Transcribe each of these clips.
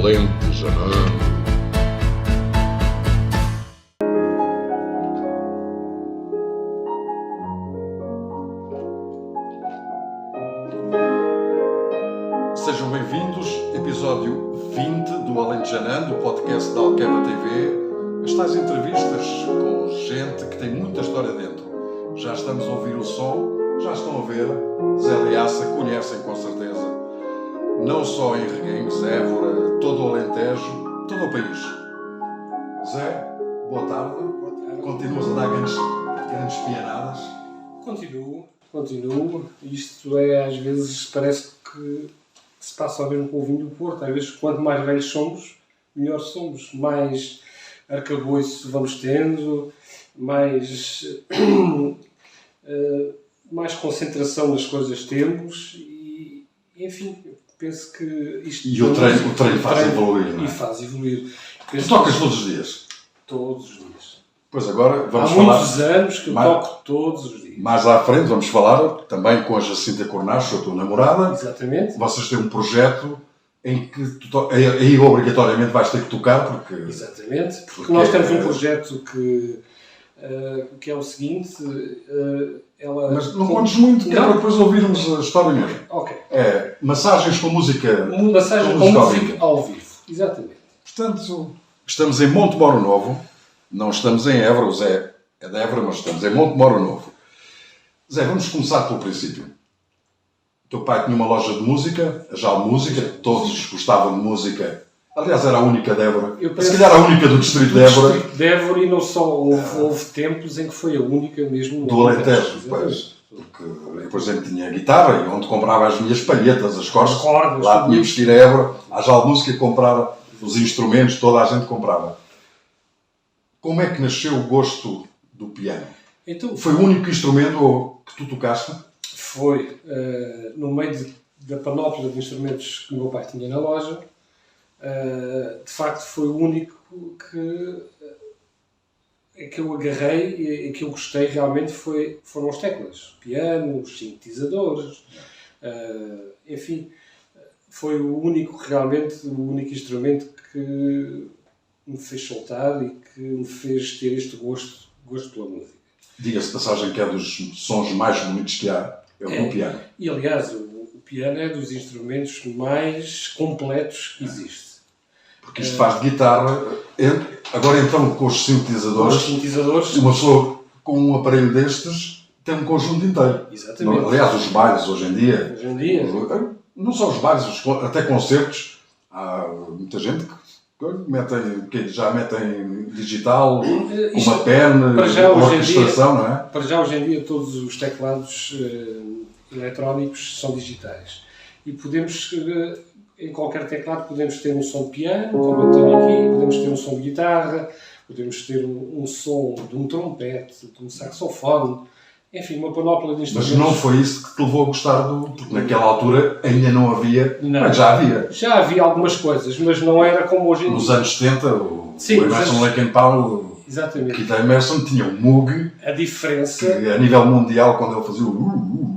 Alentejano. Sejam bem-vindos, episódio 20 do Alentejano, do podcast da Alqueva TV. As tais entrevistas com gente que tem muita história dentro. Já estamos a ouvir o som, já estão a ver. Zé Liaça conhecem com certeza. Não só em Reguengos, Évora, todo o Alentejo, todo o país. Zé, boa tarde. Boa tarde. Continuas a dar grandes pianadas? Continuo. Isto é, às vezes, parece que se passa ao mesmo com o vinho do Porto. Às vezes, quanto mais velhos somos, melhor somos. Mais arcabouço vamos tendo, mais concentração nas coisas temos e, enfim, penso que isto... E o treino faz evoluir, não é? E faz evoluir. Tu tocas todos os dias? Todos os dias. Pois agora vamos Há falar... muitos anos que eu toco todos os dias. Mais à frente vamos falar também com a Jacinta Cornacho, a tua namorada. Exatamente. Vocês têm um projeto em que aí obrigatoriamente vais ter que tocar, porque... Exatamente, porque nós temos um projeto que é o seguinte, ela... Mas não contes muito, que é para depois ouvirmos a história mesmo. Ok. É massagens com música... Massagem com música ao vivo. Exatamente. Portanto, estamos em Monte Moro Novo, não estamos em Évora, o Zé é de Évora, mas estamos em Monte Moro Novo. Zé, vamos começar pelo princípio. O teu pai tinha uma loja de música, a Jal Música, todos gostavam de música. Aliás, era a única de Évora. Se calhar a única do distrito de Évora. Do distrito de Évora, e não só, houve tempos em que foi a única mesmo. Do Alentejo, depois. Porque eu, por exemplo, tinha guitarra e onde comprava as minhas palhetas, as cordas. Lá tinha que vestir a Évora, a Jal Música comprava os instrumentos, toda a gente comprava. Como é que nasceu o gosto do piano? Então, foi o único instrumento que tu tocaste? Foi no meio da panóplia de instrumentos que o meu pai tinha na loja. De facto, foi o único que eu agarrei e que eu gostei realmente foram as teclas. Piano, os sintetizadores, enfim, foi o único instrumento que me fez soltar e que me fez ter este gosto pela música. Diga-se de passagem que é dos sons mais bonitos que há, é o do piano. E aliás, o piano é dos instrumentos mais completos que existe. Porque isto faz de guitarra, agora então com os sintetizadores, uma pessoa com um aparelho destes tem um conjunto inteiro. Exatamente. Aliás, os bailes hoje em dia, não só os bailes, até concertos, há muita gente que já metem digital, uma perna, uma orquestração, não é? Para já, hoje em dia, todos os teclados eletrónicos são digitais. E podemos, em qualquer teclado, podemos ter um som de piano, como eu tenho aqui, podemos ter um som de guitarra, podemos ter um som de um trompete, de um saxofone, enfim, uma panóplia de instrumentos. Mas não foi isso que te levou a gostar porque naquela altura ainda não havia, mas já havia. Já havia algumas coisas, mas não era como hoje em dia. Nos anos 70, o Emerson Lake and Palmer, o Keith Emerson tinha um Moog. A diferença... Que, a nível mundial, quando ele fazia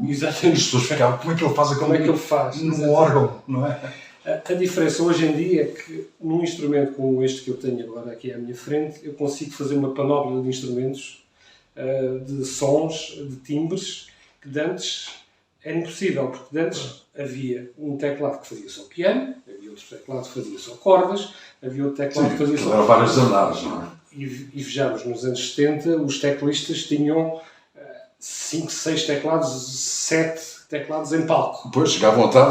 exatamente. As pessoas ficavam, como é que ele faz aquilo? Como é que ele faz? Num órgão, não é? A diferença hoje em dia é que num instrumento como este que eu tenho agora aqui à minha frente, eu consigo fazer uma panóplia de instrumentos, de sons, de timbres, que de antes era impossível, porque de antes havia um teclado que fazia só piano, havia outro teclado que fazia só cordas, havia outro teclado que fazia só... Eram vários andares, não é? E vejamos, nos anos 70, os teclistas tinham 5, 6 teclados, 7 teclados em palco. Depois chegavam a estar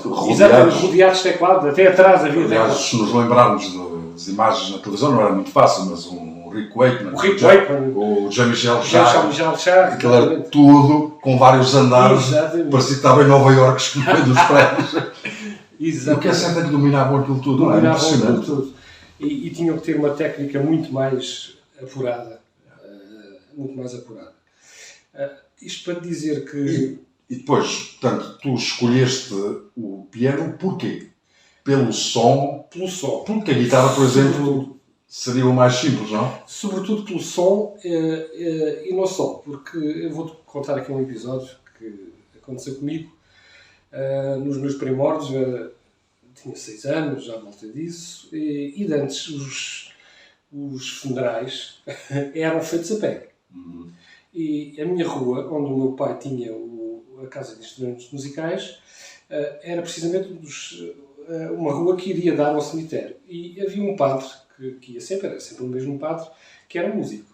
rodeados de teclado, até atrás havia teclados. Aliás, se nos lembrarmos das imagens na televisão, não era muito fácil, mas o Rick Wakeman, o Jean-Michel Jarre, aquilo era tudo com vários andares, parecia que estava em Nova Iorque escolhendo os prédios. O que é certo é que dominavam aquilo tudo, não é? Impressionante. Tudo. E tinham que ter uma técnica muito mais apurada. Isto para dizer que... E depois, portanto, tu escolheste o piano porquê? Pelo som? Pelo som. Porque a guitarra, por exemplo, seria o mais simples, não? Sobretudo pelo som e não só. Porque eu vou-te contar aqui um episódio que aconteceu comigo nos meus primórdios. tinha 6 anos, já à volta disso, e antes os funerais eram feitos a pé. E a minha rua, onde o meu pai tinha a casa de instrumentos musicais, era precisamente uma rua que iria dar ao cemitério. E havia um padre que ia sempre, era sempre o mesmo padre, que era músico.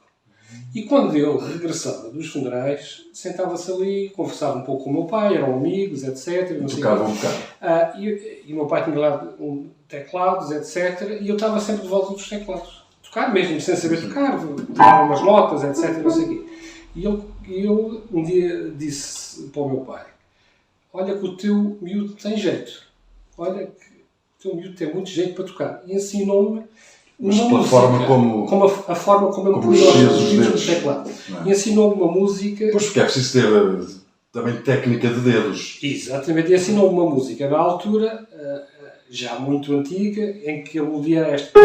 E quando ele regressava dos funerais, sentava-se ali, conversava um pouco com o meu pai, eram amigos, etc. Tocava um bocado. E o meu pai tinha lá teclados, etc. E eu estava sempre de volta dos teclados. Tocar mesmo, sem saber tocar, tirava umas notas, etc. Não sei o quê. E eu um dia disse para o meu pai: olha que o teu miúdo tem jeito. Olha que o teu miúdo tem muito jeito para tocar. E ensinou-me mas pela música, forma a forma como eu podia os dedos no teclado. E ensinou-me uma música... Pois, porque é preciso ter também técnica de dedos.2Exatamente. E ensinou-me uma música na altura, já muito antiga, em que a melodia era esta.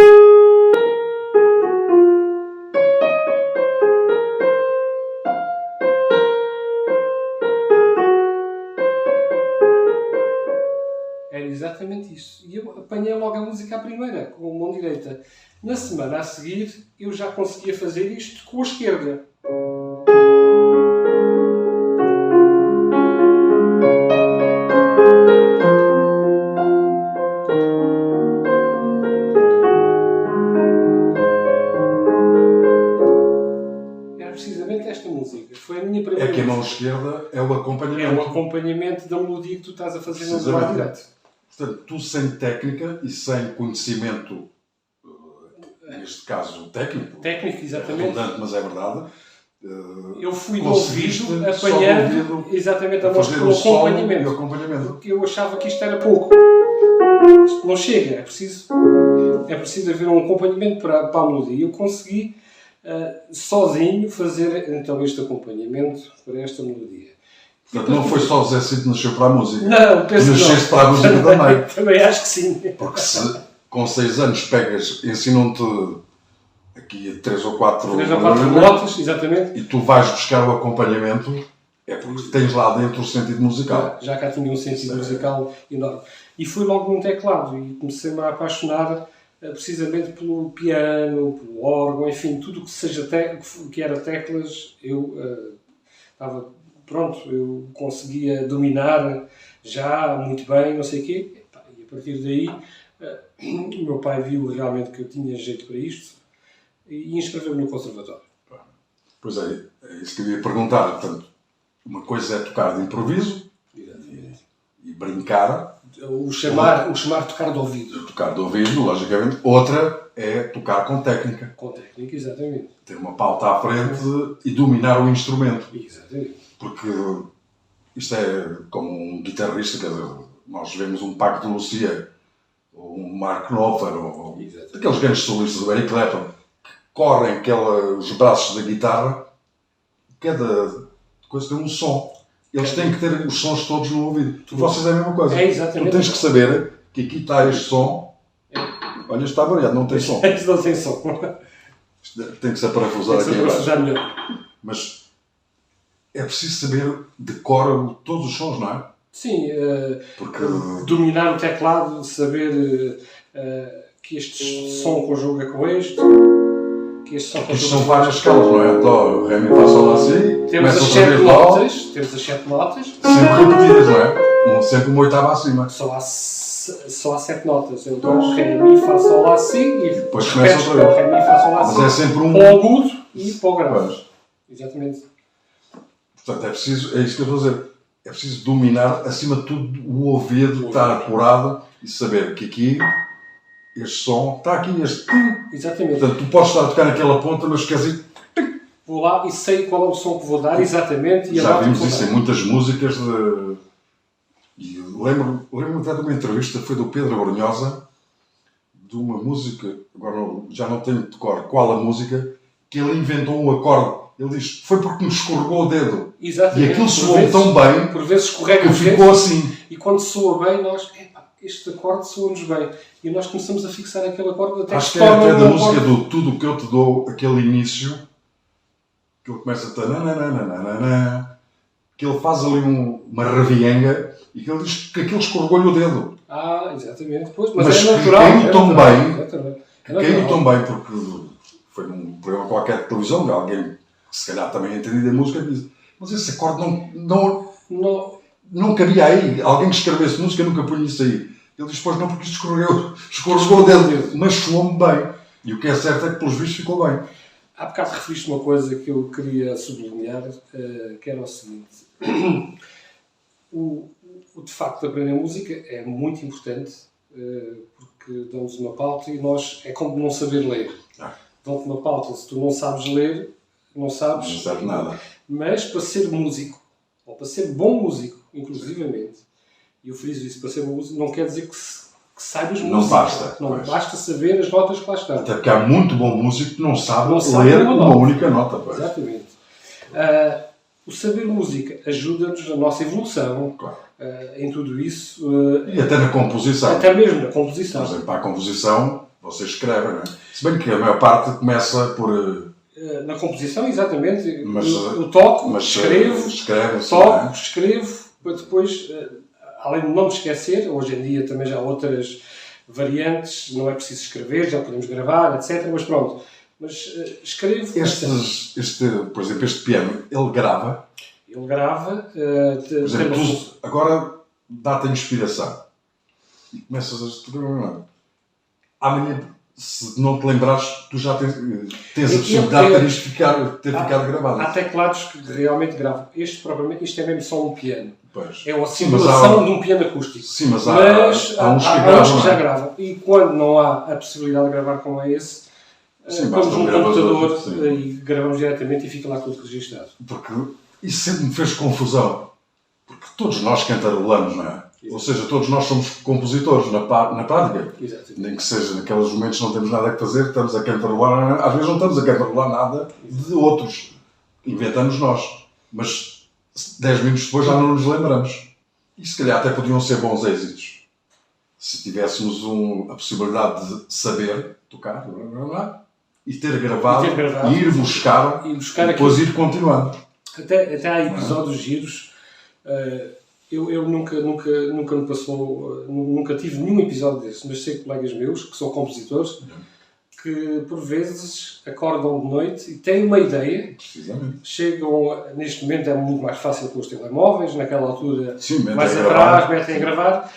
Era exatamente isso. E eu apanhei logo a música à primeira, com a mão direita. Na semana a seguir, eu já conseguia fazer isto com a esquerda. Era precisamente esta música. Foi a minha primeira. É que a mão esquerda é o acompanhamento. É o acompanhamento da melodia que tu estás a fazer no lado direito. Portanto, tu sem técnica e sem conhecimento, neste caso técnico, exatamente. É redundante, mas é verdade. Eu fui no ouvido, apanhando exatamente a música no acompanhamento. Porque eu achava que isto era pouco. Isto não chega, é preciso haver um acompanhamento para a melodia. Eu consegui sozinho fazer então este acompanhamento para esta melodia. Portanto, não foi só o Zé Cid que nasceu para a música. Não, penso que não. Nasceste para a música também. Também acho que sim. Porque se com 6 anos ensinam-te aqui 3 ou 4 notas, exatamente. E tu vais buscar o acompanhamento, é porque tens lá dentro o sentido musical. Já cá tinha um sentido musical enorme. E fui logo num teclado e comecei-me a apaixonar precisamente pelo piano, pelo órgão, enfim, tudo que seja que era teclas, eu estava pronto, eu conseguia dominar já muito bem, não sei o quê. E a partir daí, o meu pai viu realmente que eu tinha jeito para isto e inscreveu-me no conservatório. Pois é isso que eu ia perguntar. Portanto, uma coisa é tocar de improviso e brincar. O chamar tocar de ouvido. Tocar de ouvido, logicamente. Outra é tocar com técnica. Com técnica, exatamente. Ter uma pauta à frente e dominar o instrumento. Exatamente. Porque isto é como um guitarrista, quer dizer, nós vemos um Paco de Lucia, ou um Mark Knopfler, ou aqueles grandes solistas do Eric Clapton, que correm os braços da guitarra, cada coisa tem um som. Eles têm que ter os sons todos no ouvido. Vocês é a mesma coisa. É exatamente. Tu tens que saber que aqui está este som. Olha, está variado, não tem som. Isto não tem som. Tem que ser parafusado aqui abaixo. Melhor. Mas é preciso saber de cor todos os sons, não é? Sim. Porque dominar o teclado, saber que este som conjuga com este. Que este som conjuga são várias escalas, não é? Dó, Ré, Mi, Fá, Sol, Lá, Si. Temos as 7 notas. Temos as 7 notas. Sempre repetidas, não é? Sempre uma oitava acima. Só há 7 notas. Eu dou Ré, Mi, Fá, Sol, Lá, Si e depois começa outra vez. Ré, Mi, Fá, Sol, Lá, Si. Mas é sempre um... para o agudo e para o grave. Exatamente. Portanto, é isso que eu estou a dizer. É preciso dominar, acima de tudo, o ouvido, estar acurado e saber que aqui, este som, está aqui este... Exatamente. Portanto, tu podes estar a tocar naquela ponta, mas quer dizer... Vou lá e sei qual é o som que vou dar, exatamente. E já vimos isso em muitas músicas E lembro-me até de uma entrevista, foi do Pedro Brunhosa, de uma música, agora já não tenho de cor qual a música, que ele inventou um acorde. Ele diz, foi porque me escorregou o dedo. Exatamente. E aquilo soou tão bem, por vezes escorrega que ficou assim. E quando soa bem, nós, este acorde soa-nos bem. E nós começamos a fixar aquele acorde até acho que é até da música do Tudo o que eu te dou, aquele início, que ele começa a... que ele faz ali uma revienga, e que ele diz que aquilo escorregou-lhe o dedo. Exatamente. Pois, Mas é natural. caiu tão bem, Exatamente. caiu tão bem porque foi num programa qualquer de televisão, alguém que se calhar também entendia de música disse, mas esse acorde não cabia aí. Alguém que escrevesse música nunca punha isso aí. Ele disse, pois não, porque isto escorregou dele, mas soou-me bem. E o que é certo é que pelos vistos ficou bem. Há bocado referiste uma coisa que eu queria sublinhar, que era o seguinte. O de facto de aprender música é muito importante, porque dão-nos uma pauta e nós, é como não saber ler. Dão-te uma pauta, se tu não sabes ler, não sabes nada. Mas para ser músico, ou para ser bom músico, inclusivamente, e eu friso isso, para ser bom músico, não quer dizer que saibas música. Não basta. Não basta saber as notas que lá estão. Até porque há muito bom músico que não sabe ler uma única nota. Pois. Exatamente. O saber música ajuda-nos na nossa evolução, claro. Em tudo isso. E até na composição. Até mesmo na composição. Por exemplo, para a composição, você escreve, não é? Se bem que a maior parte começa por... Na composição, exatamente. Mas, eu toco, escrevo, toco, escrevo, para depois, além de não me esquecer, hoje em dia também já há outras variantes, não é preciso escrever, já podemos gravar, etc. Mas pronto, escrevo... Por exemplo, este piano, ele grava? Ele grava... por exemplo, agora dá-te a inspiração e começas a... Amanhã, se não te lembrares, tu já tens a possibilidade de ter ficado gravado. Há teclados que realmente gravam. Isto é mesmo só um piano. Pois. É uma simulação de um piano acústico. Sim, mas há uns que já gravam. E quando não há a possibilidade de gravar como é esse, pomos um computador e gravamos diretamente e fica lá tudo registado. Porque isso sempre me fez confusão. Porque todos nós cantarolamos, não é? Exato. Ou seja, todos nós somos compositores na prática. Exatamente. Nem que seja naqueles momentos que não temos nada a fazer, estamos a cantarolar. Às vezes não estamos a cantarolar nada de outros. Inventamos nós. Mas 10 minutos depois já não nos lembramos. E se calhar até podiam ser bons êxitos. Se tivéssemos a possibilidade de saber tocar e ter gravado e ir buscar e depois ir continuando. Até há episódios giros. Eu nunca me passou, nunca tive nenhum episódio desse, mas sei colegas meus que são compositores que por vezes acordam de noite e têm uma ideia. Chegam, neste momento é muito mais fácil com os telemóveis, naquela altura mais atrás, metem a gravar,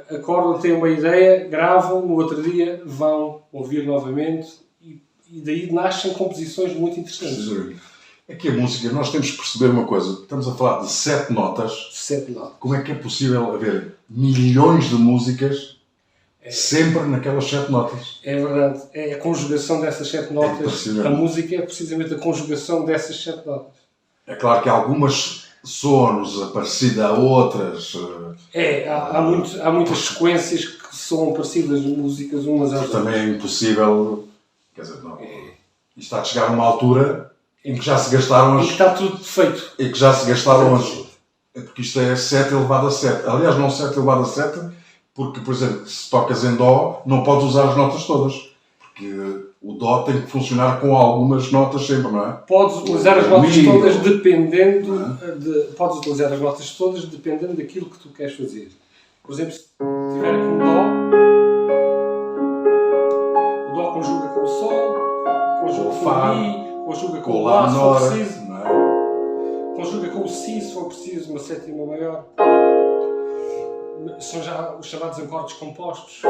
acordam, têm uma ideia, gravam, no outro dia vão ouvir novamente e daí nascem composições muito interessantes. Aqui a música, nós temos que perceber uma coisa. Estamos a falar de 7 notas. 7 notas. Como é que é possível haver milhões de músicas sempre naquelas 7 notas? É verdade. É a conjugação dessas 7 notas. A música é precisamente a conjugação dessas 7 notas. É claro que algumas soam-nos parecidas a outras. Há muitas sequências que são parecidas de músicas umas às outras. Também é impossível. Quer dizer, não. Isto está a chegar a uma altura em que já se gastaram as... E que está tudo feito. E que já se gastaram as... Porque isto é 7 elevado a 7. Aliás, não 7 elevado a 7, porque, por exemplo, se tocas em Dó, não podes usar as notas todas. Porque o Dó tem que funcionar com algumas notas sempre, não é? Podes utilizar as notas todas dependendo... Podes utilizar as notas todas dependendo daquilo que tu queres fazer. Por exemplo, se tiver aqui um Dó, o Dó conjuga com o Sol, conjuga com o Mi, conjuga com o Lá, se for preciso. Conjuga com o Si, se for preciso, uma sétima maior. São já os chamados acordes compostos.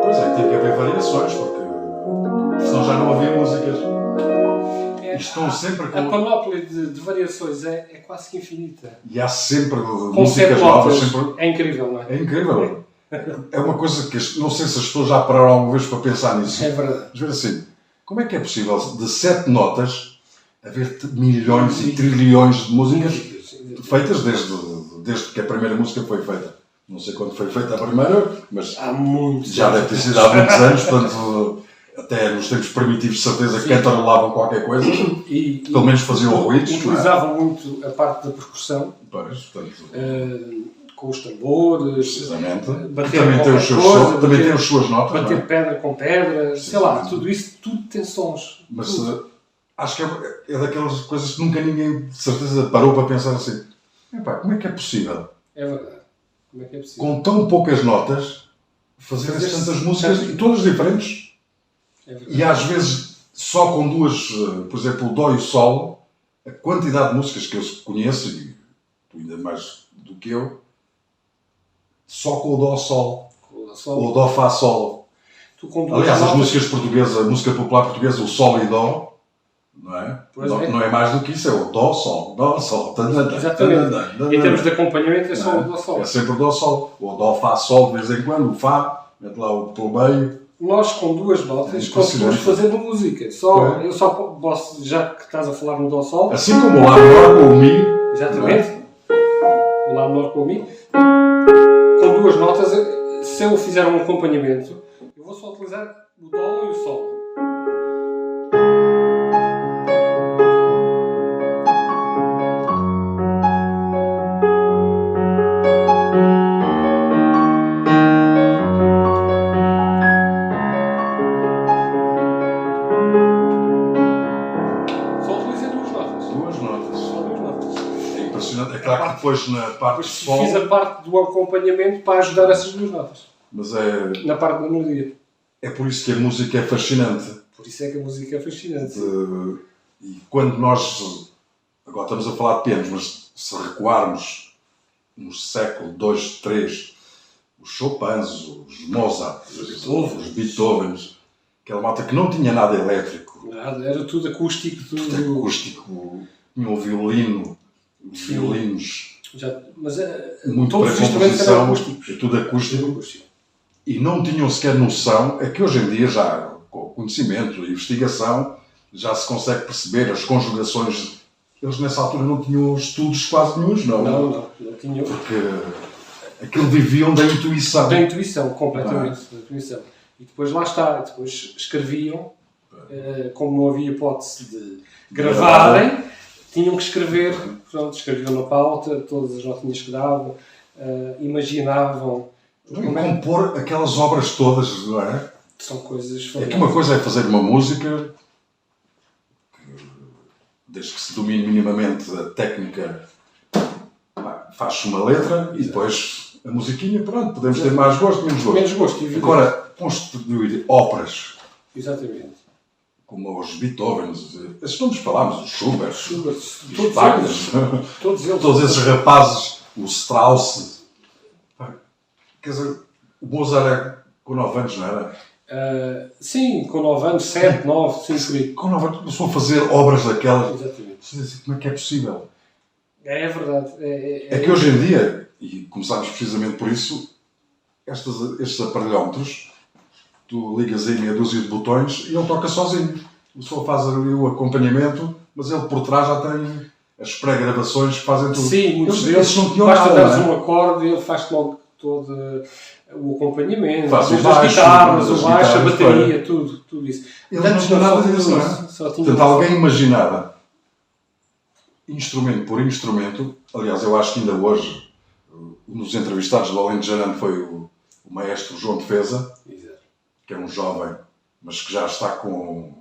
Pois é, tem que haver variações, porque senão já não havia músicas. Estão sempre com... A panóplia de variações é quase que infinita. E há sempre músicas novas. Sempre... É incrível, não é? É incrível. É uma coisa que não sei se as pessoas já pararam alguma vez para pensar nisso. É verdade. Mas ver assim, como é que é possível de 7 notas haver milhões e trilhões de músicas feitas desde que a primeira música foi feita? Não sei quando foi feita a primeira, mas já deve ter sido há muitos anos, portanto, até nos tempos primitivos, de certeza, que cantarolavam qualquer coisa, pelo menos faziam ruídos. Utilizavam muito a parte da percussão. Portanto, com os tambores, precisamente. Também tem as suas notas. Bater pedra com pedra, sei lá, tudo isso, tudo tem sons. Mas acho que é daquelas coisas que nunca ninguém, de certeza, parou para pensar assim: como é que é possível? É verdade. Como é que é possível? com tão poucas notas, fazerem tantas músicas e todas diferentes. E às vezes, só com duas, por exemplo, o Dó e o Sol, a quantidade de músicas que eu conheço, e tu ainda mais do que eu, só com o Dó-Sol, ou o Dó-Fá-Sol. Aliás, as músicas portuguesas, a música popular portuguesa, o Sol e Dó, não é? Não é mais do que isso, é o Dó-Sol, Dó-Sol. Exatamente. Em termos de acompanhamento é só o Dó-Sol. É sempre o Dó-Sol. Ou o Dó-Fá-Sol de vez em quando, o Fá, mete lá o pelo meio. Nós com duas notas conseguimos fazer uma música. Eu só posso, já que estás a falar no Dó-Sol... Assim como o Lá menor com o Mi. Exatamente. O Lá menor com o Mi. Com duas notas, se eu fizer um acompanhamento, eu vou só utilizar o Dó e o Sol. É claro que depois na parte do sol... Fiz a parte do acompanhamento para ajudar essas duas notas. Mas é... Na parte da melodia. É por isso que a música é fascinante. Por isso é que a música é fascinante. E quando nós... Agora estamos a falar de pianos, mas se recuarmos no século 2, 3, os Chopins, os Mozart, os Beethovens, aquela malta que não tinha nada elétrico. Nada, era tudo acústico. Tudo acústico. Tinha um violino. Violinos mas muito todos para os instrumentos eram acústicos. É tudo acústico. E não tinham sequer noção, é que hoje em dia já com conhecimento e investigação já se consegue perceber as conjugações. Eles nessa altura não tinham estudos quase nenhuns, não tinham. Porque aquilo viviam da intuição. Da intuição, completamente. Da intuição. E depois lá está, depois escreviam, como não havia hipótese de gravarem, tinham que escrever, pronto, escreviam na pauta, todas as notinhas que davam, imaginavam. Compor aquelas obras todas, não é? São coisas... É que uma coisa é fazer uma música, desde que se domine minimamente a técnica, faz-se uma letra e depois a musiquinha, pronto, podemos ter mais gosto, menos gosto. Menos gosto, agora, constituir óperas... Exatamente. Como os Beethovens, esses nomes falámos, os Schubert, os Wagner, todos esses rapazes, o Strauss. Quer dizer, o Mozart é com 9 anos, não era? Sim, com 9 anos, 7, 9, 5. Com 9 anos começou a fazer obras daquelas. Exatamente. Como é que é possível? É verdade. É que hoje em dia, e começámos precisamente por isso, estes aparelhómetros, tu ligas aí meia dúzia de botões e ele toca sozinho. O pessoa faz ali o acompanhamento, mas ele por trás já tem as pré-gravações que fazem tudo. Sim, muitos deles não tinham nada. Basta dar um acorde e ele faz logo todo o acompanhamento, faz as guitarras, o baixo, a bateria, tudo isso. Eles não tinham nada disso, não é? Portanto, alguém imaginava, instrumento por instrumento, aliás, eu acho que ainda hoje, um dos entrevistados do Alentejano foi o maestro João Defesa, que é um jovem, mas que já está com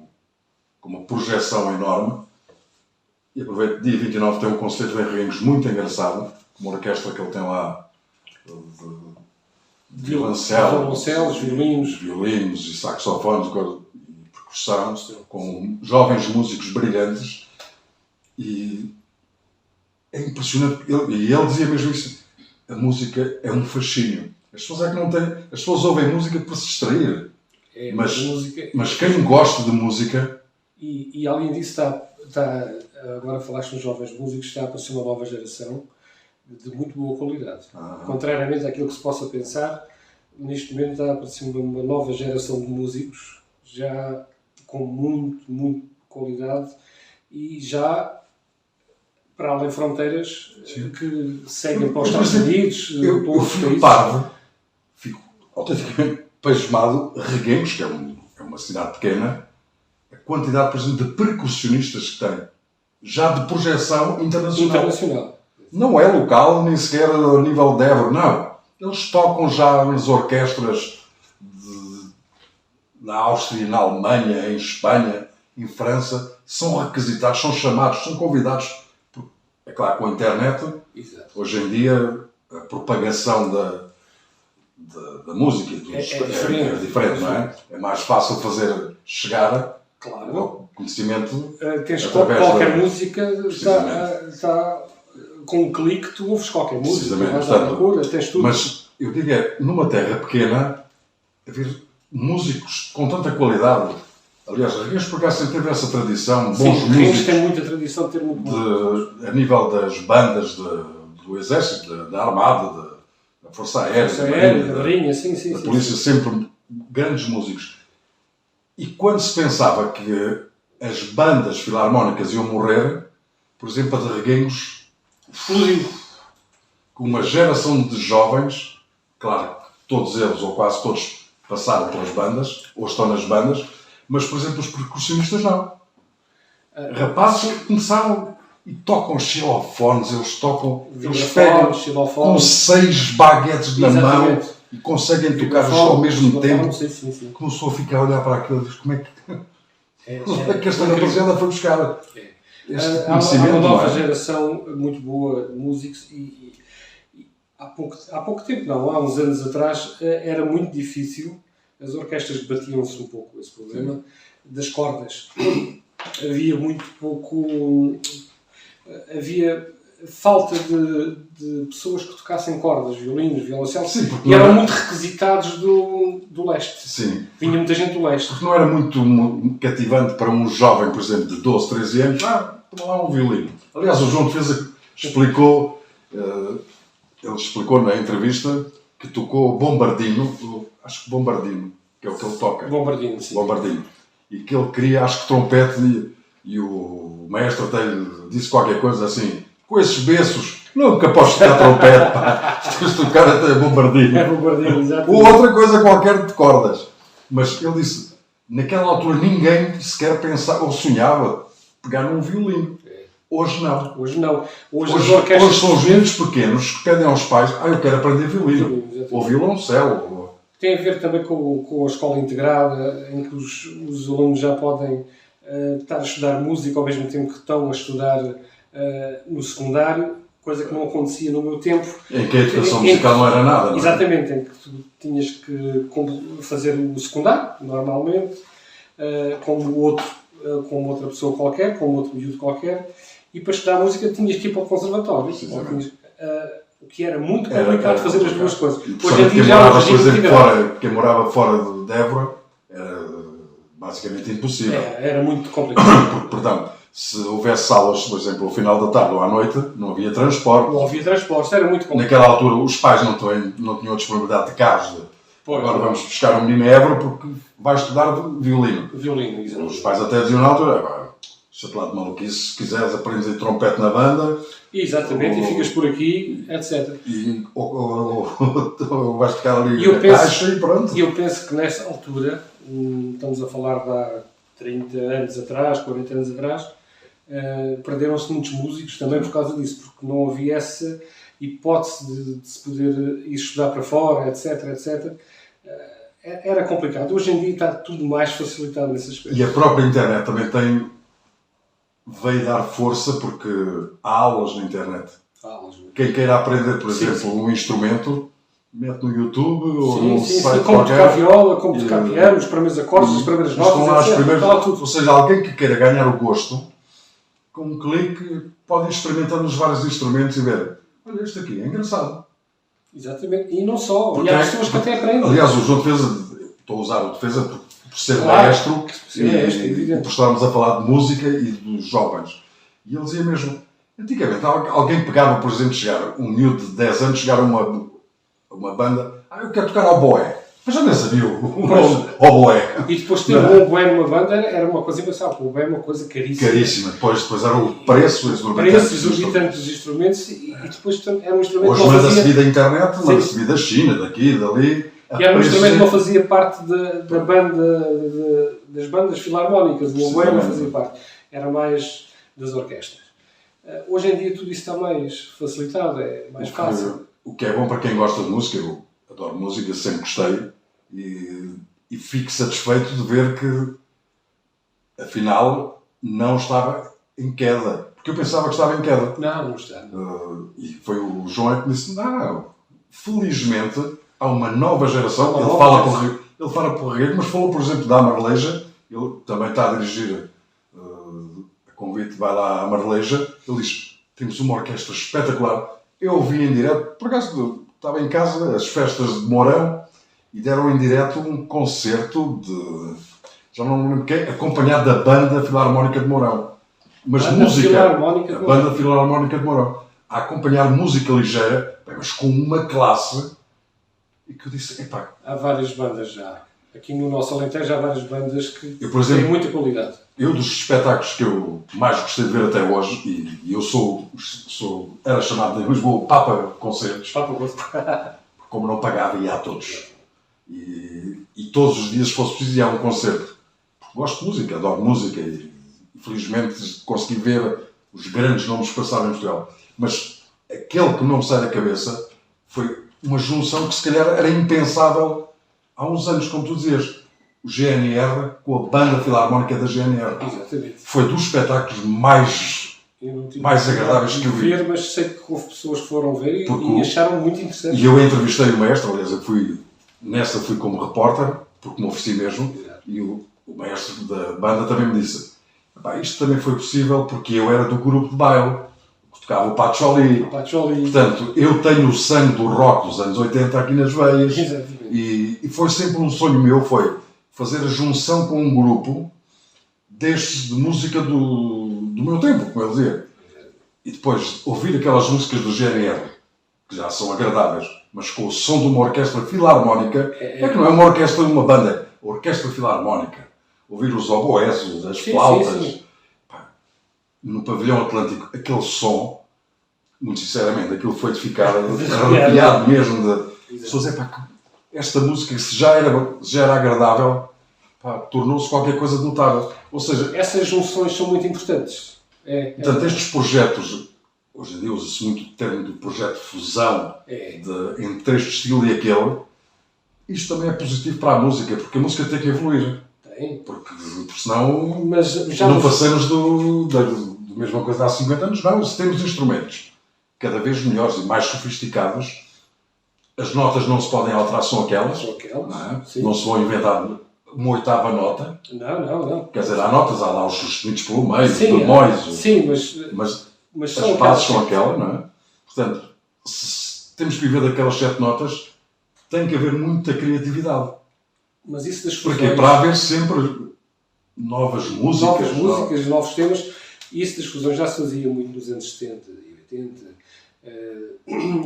uma projeção enorme. E aproveito, dia 29 tem um concerto de Enregues muito engraçado, com uma orquestra que ele tem lá de violoncelos, violinos e saxofones e percussão, com jovens músicos brilhantes. E é impressionante. E ele dizia mesmo isso, a música é um fascínio. As pessoas é que não têm. As pessoas ouvem música para se distrair. Mas quem gosta de música... E além disso, agora falaste nos jovens músicos, está a aparecer uma nova geração de muito boa qualidade. Contrariamente àquilo que se possa pensar, neste momento está a aparecer uma nova geração de músicos, já com muito qualidade e já para além fronteiras, que seguem para os Estados Unidos, para outros países. Fico autenticamente pasmado. Reguengos, que é uma cidade pequena, a quantidade, por exemplo, de percussionistas que tem, já de projeção internacional. Não é local, nem sequer a nível de Évora, não. Eles tocam já nas orquestras na Áustria, na Alemanha, em Espanha, em França, são requisitados, são chamados, são convidados. É claro, com a internet, hoje em dia, a propagação da música É diferente, não é? É mais fácil fazer chegar claro. ao conhecimento. Tens através qualquer música, está com um clique, tu ouves qualquer música, vais à procura, tens tudo. Mas eu digo numa terra pequena, haver músicos com tanta qualidade. Aliás, Reguengos por acaso sempre teve essa tradição, bons músicos. Reguengos tem muita tradição de ter muito bom. A nível das bandas do Exército, da Armada, da Força Aérea, da Marinha, da Polícia, sempre grandes músicos. E quando se pensava que as bandas filarmónicas iam morrer, por exemplo, a de Reguengos explodiu. Com uma geração de jovens, claro que todos eles, ou quase todos, passaram pelas bandas, ou estão nas bandas, mas, por exemplo, os percussionistas não. Rapazes que começaram e tocam xilofones, eles pegam com 6 baguetes na mão e conseguem tocar ao mesmo tempo. Começou a ficar a olhar para aquilo e diz, como é que esta rapaziada foi buscar este conhecimento? Há uma nova geração muito boa de músicos e há pouco tempo, não, há uns anos atrás, era muito difícil. As orquestras batiam-se um pouco esse problema das cordas. Havia muito pouco... Havia falta de pessoas que tocassem cordas, violinos, violoncelos, e eram muito requisitados do leste. Sim. Vinha muita gente do leste. Porque não era muito cativante para um jovem, por exemplo, de 12, 13 anos, toma lá um violino. Aliás, o João Defesa explicou, ele explicou na entrevista que tocou Bombardino, acho que Bombardino, que é o que ele toca. Bombardino, sim. Bombardino. E que ele queria, acho que trompete, e o maestro até lhe disse qualquer coisa assim, com esses beços, nunca podes tocar trompete, pá. Tens de tocar até Bombardino. É Bombardino, exato. Ou outra coisa qualquer de cordas. Mas ele disse, naquela altura ninguém sequer pensava, ou sonhava, pegar num violino. Hoje não. Hoje não. Hoje são os meninos pequenos que pedem aos pais, eu quero aprender violino. Ou violoncelo. Tem a ver também com a escola integrada, em que os alunos já podem estar a estudar música ao mesmo tempo que estão a estudar no secundário, coisa que não acontecia no meu tempo. Em que a educação musical não era nada, não é? Exatamente, em que tu tinhas que fazer o secundário, normalmente, como outra pessoa qualquer, como outro miúdo qualquer, e para estudar música tinhas que ir para o conservatório. O que era muito complicado fazer as duas coisas. Hoje em dia já quem morava fora de Évora era basicamente impossível. Era muito complicado. Porque, portanto, se houvesse aulas, por exemplo, ao final da tarde ou à noite, não havia transporte. Não havia transporte, era muito complicado. Naquela altura os pais não tinham disponibilidade de carros. Agora vamos buscar um menino a Évora porque vai estudar violino. Violino, exatamente. Os pais até diziam na altura, chatelado de maluquice, se quiseres aprendes a trompete na banda. Exatamente, e ficas por aqui, etc. Ou vais tocar ali a caixa e pronto. E eu penso que nessa altura, estamos a falar de há 30 anos atrás, 40 anos atrás, perderam-se muitos músicos também por causa disso, porque não havia essa hipótese de se poder ir estudar para fora, etc, etc. Era complicado. Hoje em dia está tudo mais facilitado nesse aspecto. E a própria internet também veio dar força porque há aulas na internet. Quem queira aprender, por exemplo, um instrumento, mete no YouTube ou num site como qualquer. Tocar viola, como tocar piano, os primeiros acordes, as primeiras notas, etc. Ou seja, alguém que queira ganhar o gosto, com um clique, pode ir experimentando os vários instrumentos e ver, olha, este aqui é engraçado. Exatamente. E não só. E há pessoas que até aprendem. Aliás, o João Defesa, estou a usar o Defesa por ser maestro e por estarmos a falar de música e dos jovens. E ele dizia mesmo, antigamente alguém pegava, por exemplo, um miúdo de 10 anos, chegar a uma banda, eu quero tocar oboé. Mas já nem sabia o nome oboé. E depois ter um oboé numa banda era uma coisa engraçada, o oboé é uma coisa caríssima. Caríssima. Depois era o preço exorbitante dos instrumentos e depois era um instrumento hoje manda-se vir da internet, manda-se vir da China, daqui, dali. E era um instrumento que não fazia parte da banda, das bandas filarmónicas, o oboé não fazia parte. Era mais das orquestras. Hoje em dia tudo isso está mais facilitado, é mais fácil. O que é bom para quem gosta de música, eu adoro música, sempre gostei e fico satisfeito de ver que afinal não estava em queda. Porque eu pensava que estava em queda. Não está. E foi o João que me disse, não, felizmente há uma nova geração. Ele fala por Rego, mas falou, por exemplo, da Marleja. Ele também está a dirigir a convite, vai lá à Marleja. Ele diz, temos uma orquestra espetacular. Eu ouvi em direto, por acaso estava em casa, as festas de Mourão, e deram em direto um concerto de, já não me lembro quem, acompanhado da Banda Filarmónica de Mourão. Mas Banda música, Filarmónica a Banda Filarmónica de Mourão, a acompanhar música ligeira, mas com uma classe, e que eu disse, epá... Há várias bandas já. Aqui no nosso Alentejo há várias bandas que por exemplo, têm muita qualidade. Eu, dos espetáculos que eu mais gostei de ver até hoje, e eu era chamado em Lisboa Papa Concertos, como não pagava, ia a todos. E todos os dias, se fosse preciso, ia a um concerto. Gosto de música, adoro música, e felizmente consegui ver os grandes nomes que passaram em Portugal. Mas aquele que não me sai da cabeça foi uma junção que se calhar era impensável há uns anos, como tu dizias. O GNR com a Banda Filarmónica da GNR. Exatamente. Foi dos espetáculos mais agradáveis que eu vi. Mas sei que houve pessoas que foram ver e acharam muito interessante. E eu entrevistei o maestro, aliás, eu fui como repórter, porque me ofereci mesmo, e o maestro da banda também me disse, isto também foi possível porque eu era do grupo de baile, que tocava o Paccioli. Portanto, eu tenho o sangue do rock dos anos 80 aqui nas veias. E foi sempre um sonho meu, foi fazer a junção com um grupo destes de música do meu tempo, como eu dizia. E depois ouvir aquelas músicas do GNR, que já são agradáveis, mas com o som de uma orquestra filarmónica, é que não é uma orquestra, uma banda, orquestra filarmónica. Ouvir os oboés, as flautas. Sim. No pavilhão Atlântico, aquele som, muito sinceramente, aquilo foi de ficar arrepiado mesmo. Pessoas, esta música, se já era agradável, tornou-se qualquer coisa de notável. Ou seja, essas junções são muito importantes. Portanto, estes projetos, hoje em dia usa-se muito o termo de projeto de fusão entre este estilo e aquele. Isto também é positivo para a música, porque a música tem que evoluir. Porque senão não passamos da mesma coisa há 50 anos. Não, se temos instrumentos cada vez melhores e mais sofisticados, as notas não se podem alterar, são aquelas. Não se vão inventar uma oitava nota. Não. Quer dizer, há notas, há lá os sustenidos pelo meio, os bemóis. Sim, mas as bases são aquelas, não é? Portanto, se temos que viver daquelas 7 notas, tem que haver muita criatividade. Mas isso das fusões... Porque para haver sempre novas músicas, novos temas. E isso das fusões já se fazia muito nos anos 70 e 80.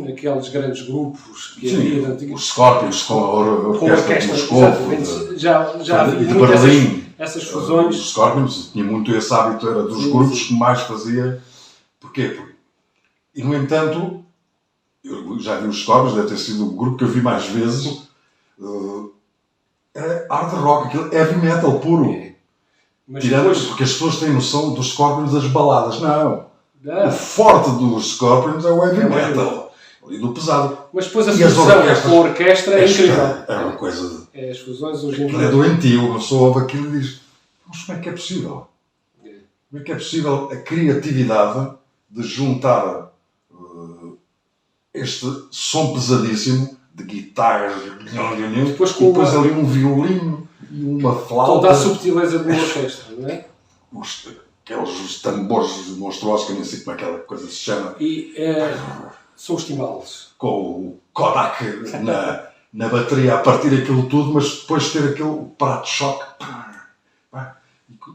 Aqueles grandes grupos que havia... Os Scorpions com a orquestra de Moscou. Já e de Berlim. Essas fusões. Os Scorpions tinha muito esse hábito, era dos grupos que mais fazia. Porquê? E no entanto, eu já vi os Scorpions, deve ter sido o grupo que eu vi mais vezes. Era hard rock, aquilo heavy metal puro. Porque as pessoas têm noção dos Scorpions das baladas. Não. O forte dos Scorpions é o heavy metal. E do pesado. Mas depois a fusão com a orquestra é incrível. É uma coisa... as fusões hoje em dia... é doentio. Uma pessoa ouve aquilo e diz, mas como é que é possível? Como é que é possível a criatividade de juntar este som pesadíssimo de guitarras e depois ali um violino e uma flauta. Toda a subtileza de uma orquestra, não é? Aqueles tambores monstruosos, que eu nem sei como aquela coisa se chama. E são os timbales. Com o Kodak na bateria a partir aquilo tudo, mas depois ter aquele prato de choque.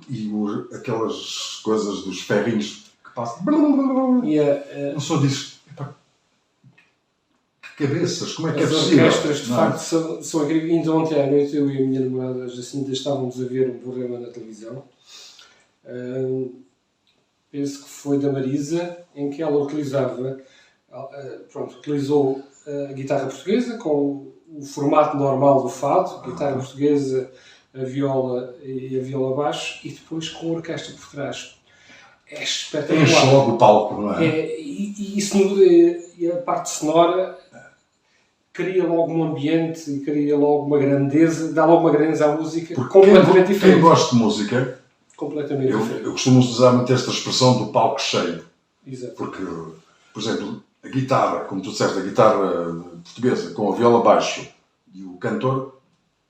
E aquelas coisas dos ferrinhos que passam. Não só diz. Que cabeças, como é que é possível? As orquestras, de facto, são incríveis. Ainda ontem à noite, eu e a minha namorada Jacinta estávamos a ver um programa na televisão. Penso que foi da Marisa, em que ela utilizou a guitarra portuguesa com o formato normal do fado, guitarra portuguesa, a viola e a viola baixo, e depois com a orquestra por trás. É espetacular. Enche logo o palco, não é? E a parte sonora cria logo um ambiente e cria logo uma grandeza, dá logo uma grandeza à música completamente diferente. Quem gosta de música completamente diferente. Eu costumo usar muito esta expressão do palco cheio. Exato. Porque, por exemplo, a guitarra, como tu disseste, a guitarra portuguesa com a viola baixo e o cantor,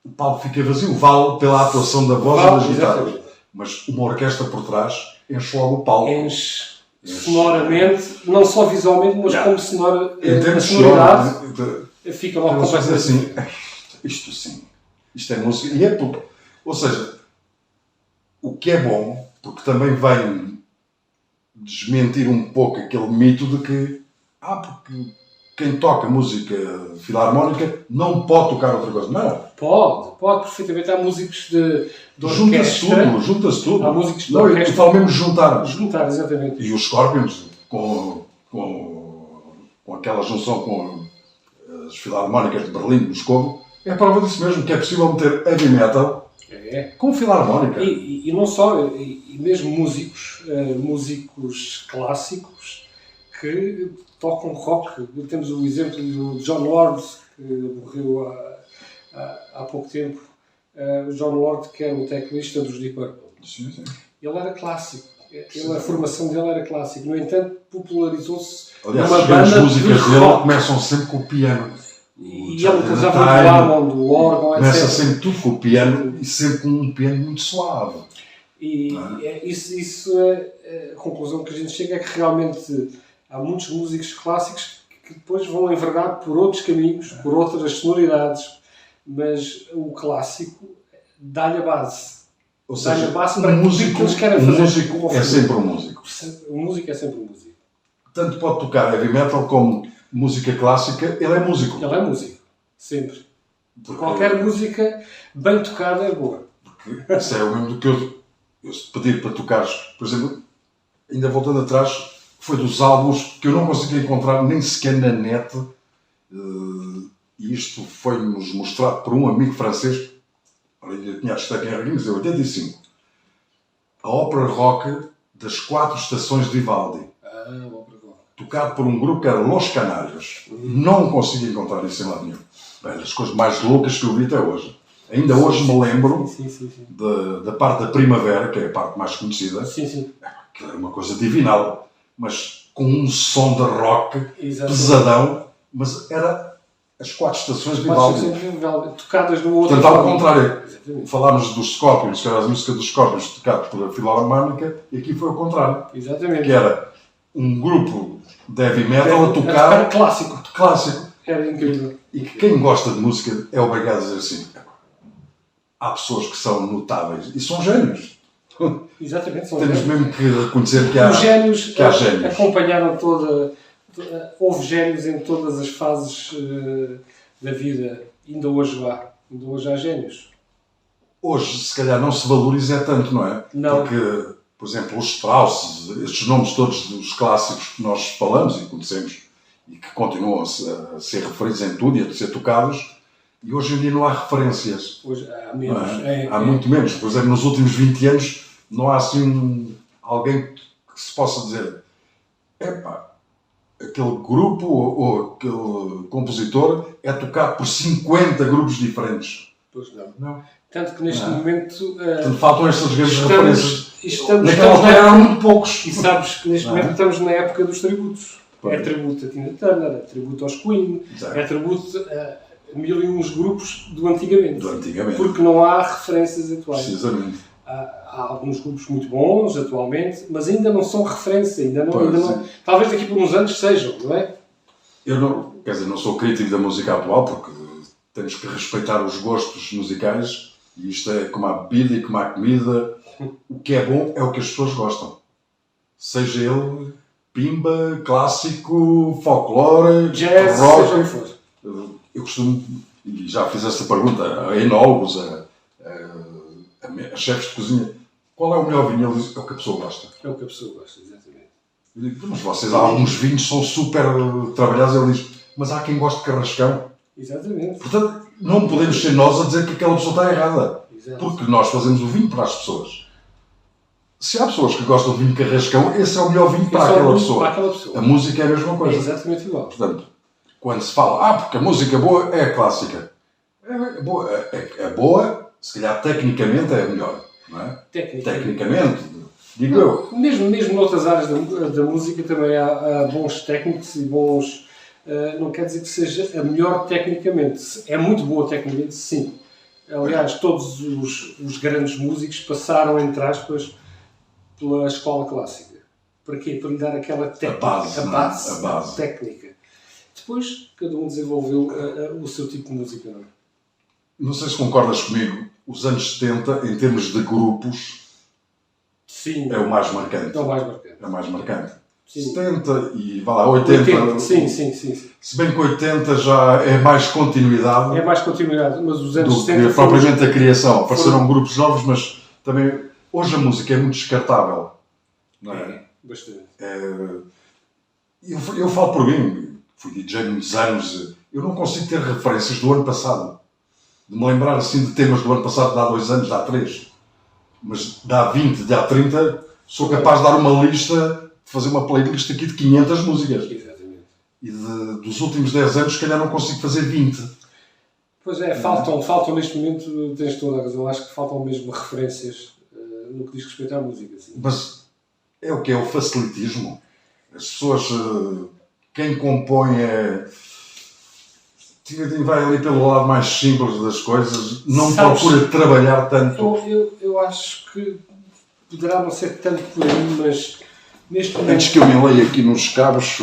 o palco fica vazio, vale pela atuação da voz e das guitarras. Mas uma orquestra por trás enche logo o palco. Enche sonoramente, não só visualmente, mas como sonoridade, fica logo completamente assim, isto sim, isto é música. E é tudo. Ou seja, o que é bom, porque também vem desmentir um pouco aquele mito de que porque quem toca música filarmónica não pode tocar outra coisa. Não. Pode perfeitamente. Há músicos de orquestra. Junta-se tudo. Há músicos de orquestra. Eu falo mesmo juntar. Juntar, exatamente. E os Scorpions, com aquela junção com as filarmónicas de Berlim, de Moscou, é a prova disso mesmo, que é possível meter heavy metal com filarmónica. E não só, e mesmo músicos clássicos que tocam rock. Temos o exemplo do Jon Lord, que morreu há pouco tempo. O Jon Lord, que é o teclista dos Deep Purple. Sim. Ele era clássico. A formação dele era clássica. No entanto, popularizou-se aliás, uma as banda músicas de dele rock. começam sempre com o piano. E ele usava o Hammond, o órgão, etc. Começa sempre tudo com o piano e sempre com um piano muito suave. E isso é a conclusão que a gente chega, é que realmente há muitos músicos clássicos que depois vão enverdar por outros caminhos, por outras sonoridades, mas o clássico dá-lhe a base. Ou seja, dá-lhe a base para músico, que eles querem fazer. O músico é sempre um músico. O músico é sempre um músico. Tanto pode tocar heavy metal como música clássica, ele é músico. Ele é músico, sempre. Qualquer música bem tocada é boa. Porque isso é o mesmo do que eu te pedir para tocares, por exemplo, ainda voltando atrás, foi dos álbuns que eu não consegui encontrar nem sequer na net, e isto foi-nos mostrado por um amigo francês, eu tinha estado em Argos, em 85, a ópera rock das 4 estações de Vivaldi. Tocado por um grupo que era Los Canários. Não consegui encontrar isso em lado nenhum. Bem, das coisas mais loucas que eu vi até hoje. Ainda hoje me lembro da parte da Primavera, que é a parte mais conhecida. Que era uma coisa divinal, mas com um som de rock pesadão, mas era as 4 estações de Vivaldi. Tocadas no outro. Portanto, ao contrário, falámos dos Scorpions, que era a música dos Scorpions tocada por a filarmónica, e aqui foi o contrário. Exatamente. Que era um grupo de heavy metal a tocar clássico. Era incrível. E que quem gosta de música é obrigado a dizer assim: há pessoas que são notáveis e são génios. Exatamente, são Temos génios. mesmo que reconhecer que há génios. Acompanharam houve génios em todas as fases da vida. Ainda hoje há génios. Hoje, se calhar, não se valoriza tanto, não é? Não. Porque, por exemplo, os Strauss, estes nomes todos dos clássicos que nós falamos e conhecemos e que continuam a ser referidos em tudo e a ser tocados, e hoje em dia não há referências. Hoje há menos. Há muito menos. Por exemplo, nos últimos 20 anos não há assim alguém que se possa dizer: aquele grupo ou aquele compositor é tocado por 50 grupos diferentes. Pois não. Tanto que neste momento... Portanto, faltam estas grandes referências. Naquela altura eram muito poucos. E sabes que neste momento estamos na época dos tributos. É tributo a Tina Turner, é tributo aos Queen, é tributo a 1001 grupos do antigamente. Porque não há referências atuais. Precisamente. Há alguns grupos muito bons atualmente, mas ainda não são referência. Ainda não, talvez daqui por uns anos sejam, não é? Eu não sou crítico da música atual, porque temos que respeitar os gostos musicais. E isto é como a bebida e como a comida. O que é bom é o que as pessoas gostam. Seja ele pimba, clássico, folclore, jazz, rock. seja o que for. Eu costumo, e já fiz essa pergunta a enólogos, a chefes de cozinha: qual é o melhor vinho? Ele diz: é o que a pessoa gosta. É o que a pessoa gosta, exatamente. Eu digo: mas vocês, há alguns vinhos que são super trabalhados. Ele diz: mas há quem goste de carrascão. Exatamente. Portanto, não podemos ser nós a dizer que aquela pessoa está errada. Exato. Porque nós fazemos o vinho para as pessoas. Se há pessoas que gostam de vinho carrascão, esse é o melhor vinho para aquela pessoa. A música é a mesma coisa. É exatamente igual. Portanto, quando se fala, porque a música boa é a clássica. É boa, se calhar tecnicamente é a melhor. não é? Tecnicamente. Tecnicamente, digo eu. Mesmo noutras áreas da música também há bons técnicos e bons... não quer dizer que seja a melhor tecnicamente. É muito boa tecnicamente, sim. Aliás, todos os grandes músicos passaram, entre aspas, pela escola clássica. Para quê? Para lhe dar aquela técnica, a base técnica. Depois, cada um desenvolveu o seu tipo de música. Não é? Não sei se concordas comigo, os anos 70, em termos de grupos, sim, é o mais marcante. É o mais marcante. É o mais marcante. Sim. 70 e, vá lá, 80. Sim. Se bem que 80 já é mais continuidade. É mais continuidade, mas os anos 70... Do que propriamente a criação. Apareceram grupos novos, mas também... Hoje a música é muito descartável. Não é? Bastante. Eu falo por mim, fui DJ muitos anos, eu não consigo ter referências do ano passado. De me lembrar assim de temas do ano passado, de há 2 anos, de há 3. Mas de há 20, de há 30, sou capaz de dar uma lista, de fazer uma playlist aqui de 500 músicas. Exatamente. E dos últimos 10 anos, se calhar não consigo fazer 20. Pois é, faltam neste momento, tens toda a razão, acho que faltam mesmo referências no que diz respeito à música. Sim. Mas é o que é o facilitismo. As pessoas, quem compõe vai ali pelo lado mais simples das coisas, não procura trabalhar tanto. Eu acho que poderá não ser tanto por aí, mas neste momento... Antes que eu me leia aqui nos cabos,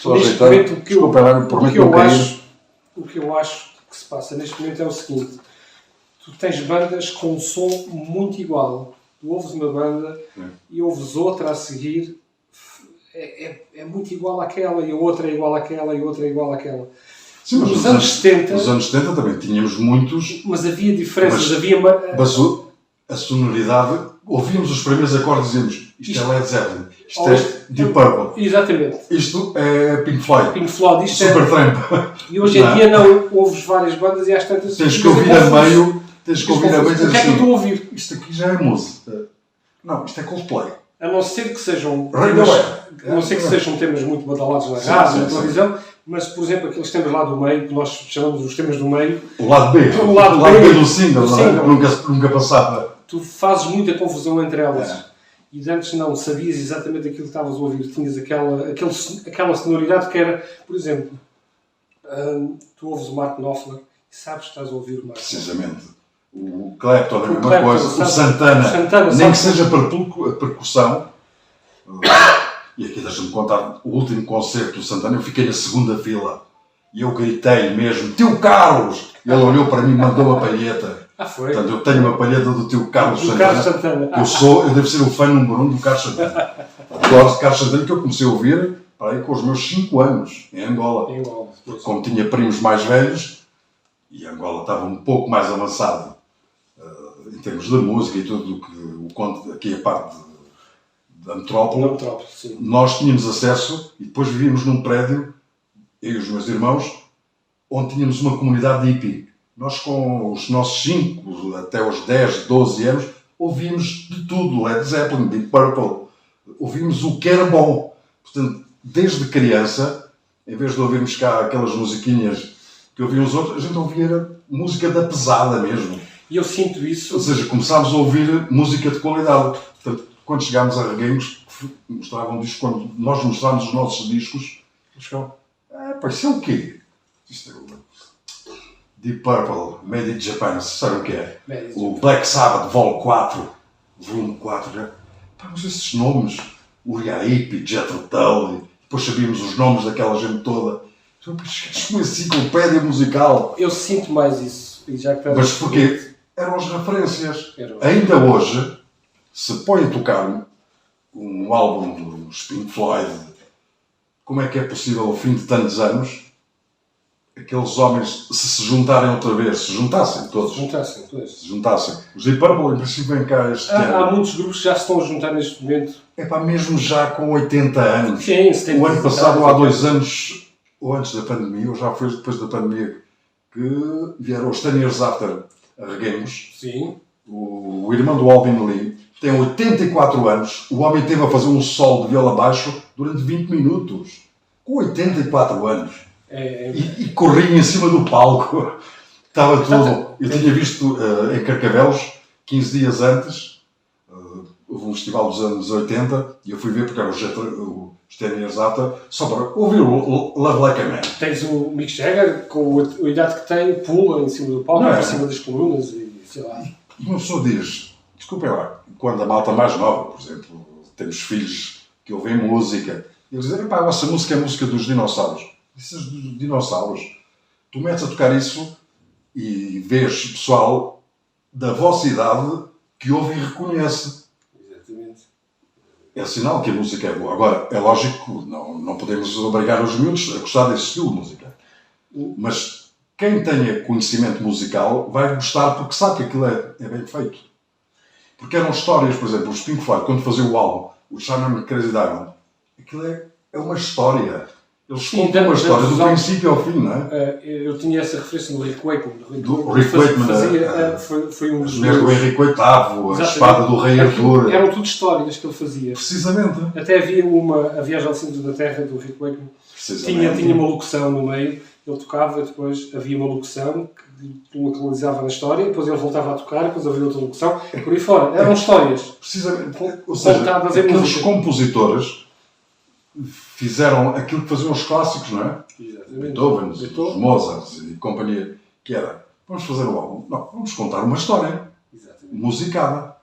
só neste ajeitar, momento, o que eu acho que se passa neste momento é o seguinte: tu tens bandas com um som muito igual. Tu ouves uma banda e ouves outra a seguir, é muito igual àquela, e a outra é igual àquela, e a outra é igual àquela. Sim, mas nos anos 70... Nos anos 70 também tínhamos muitos... Mas havia diferenças, Mas a sonoridade... Ouvíamos os primeiros acordes e dizíamos isto é Led Zeppelin, isto é Deep Purple. Exatamente. Isto é Pink Floyd. Pink Floyd, isto Supertramp. E hoje em dia não, ouves várias bandas e às tantas... Tens que ouvir a meio... Tens que ouvir a meio e dizer o que é que eu estou a ouvir? Isto aqui já é música. Não, isto é Coldplay. A não ser que sejam temas muito badalados na rádio, na televisão, mas, por exemplo, aqueles temas lá do meio, que nós chamamos os temas do meio... O lado B. O lado B do single, nunca passava. Tu fazes muita confusão entre elas. E antes não sabias exatamente aquilo que estavas a ouvir. Tinhas aquela sonoridade que era, por exemplo, tu ouves o Mark Knopfler e sabes que estás a ouvir o Mark Knopfler. Precisamente. O Clapton é a mesma coisa. O Santana nem que seja percussão. E aqui deixa-me contar o último concerto do Santana. Eu fiquei na segunda fila e eu gritei mesmo: Tio Carlos! E ele olhou para mim e mandou uma palheta. Foi. Portanto, eu tenho uma palheta do tio Carlos Santana. Eu devo ser o fã número 1 do Carlos Santana. Adoro Carlos Santana, que eu comecei a ouvir com os meus 5 anos, em Angola. Como tinha primos mais velhos, e Angola estava um pouco mais avançado em termos de música e tudo o que o conto aqui a parte da metrópole. Sim. Nós tínhamos acesso e depois vivíamos num prédio, eu e os meus irmãos, onde tínhamos uma comunidade de hippie. Nós, com os nossos 5 até os 10, 12 anos, ouvíamos de tudo, Led Zeppelin, Deep Purple, ouvíamos o que era bom. Portanto, desde criança, em vez de ouvirmos cá aquelas musiquinhas que ouviam os outros, a gente ouvia música da pesada mesmo. E eu sinto isso. Ou seja, começámos a ouvir música de qualidade. Portanto, quando chegámos a Reguengos, mostravam discos, quando nós mostrávamos os nossos discos, eles ficavam, isso é o quê? Isto é Deep Purple, Made in Japan, sabe o que é? O Black Sabbath, Vol 4, Volume 4, já. Mas esses nomes, Uriah Heep, Jethro Tull, depois sabíamos os nomes daquela gente toda. Isto é uma enciclopédia musical. Eu sinto mais isso. Mas porquê? Eram as referências. Ainda hoje, se põe a tocar um álbum dos Pink Floyd, como é que é possível, ao fim de tantos anos, aqueles homens se juntarem outra vez, se juntassem todos. Se juntassem. Os Deep Purple, em princípio, vêm cá este ano. Há muitos grupos que já se estão a juntar neste momento. Mesmo já com 80 anos. Sim, 70 o ano passado, há 2 anos, ou antes da pandemia, ou já foi depois da pandemia, que vieram os 10 Years After a Reguengos. Sim. O irmão do Alvin Lee tem 84 anos. O homem esteve a fazer um solo de viola baixo durante 20 minutos. Com 84 anos. E corria em cima do palco. Estava tudo. Eu tinha visto em Carcavelos 15 dias antes, houve um festival dos anos 80 e eu fui ver porque era o Stenirzata, só para ouvir o Love Like a Man. Tens o Mick Jagger, com a idade que tem, pula em cima do palco, Não é? por cima das colunas e sei lá. E uma pessoa diz, desculpem lá, quando a malta mais nova, por exemplo, temos filhos que ouvem música, e eles dizem, pá, a vossa música é a música dos dinossauros. Esses dos dinossauros, tu metes a tocar isso e vês pessoal da vossa idade que ouve e reconhece. Exatamente. É sinal que a música é boa. Agora, é lógico que não podemos obrigar os miúdos a gostar desse estilo de música. Mas quem tenha conhecimento musical vai gostar porque sabe que aquilo é bem feito. Porque eram histórias, por exemplo, os Pink Floyd, quando faziam o álbum, o Shine Crazy Diamond, aquilo é uma história. Eles contam uma história do princípio ao fim, não é? Eu tinha essa referência no Rick Wakeman. Do Rick Wakeman, foi um as dos mulheres do Henrique VIII, a espada do rei Arthur. Eram tudo histórias que ele fazia. Precisamente. Até havia a Viagem ao Centro da Terra do Rick Wakeman. Tinha uma locução no meio, ele tocava, depois havia uma locução que localizava na história, depois ele voltava a tocar, depois havia outra locução, por aí fora. Eram histórias. Precisamente. Ou seja, aqueles compositores fizeram aquilo que faziam os clássicos, não é? Exatamente. Beethoven, os Mozart e companhia, que era, vamos fazer o álbum. Não, vamos contar uma história. Exatamente. Musicada.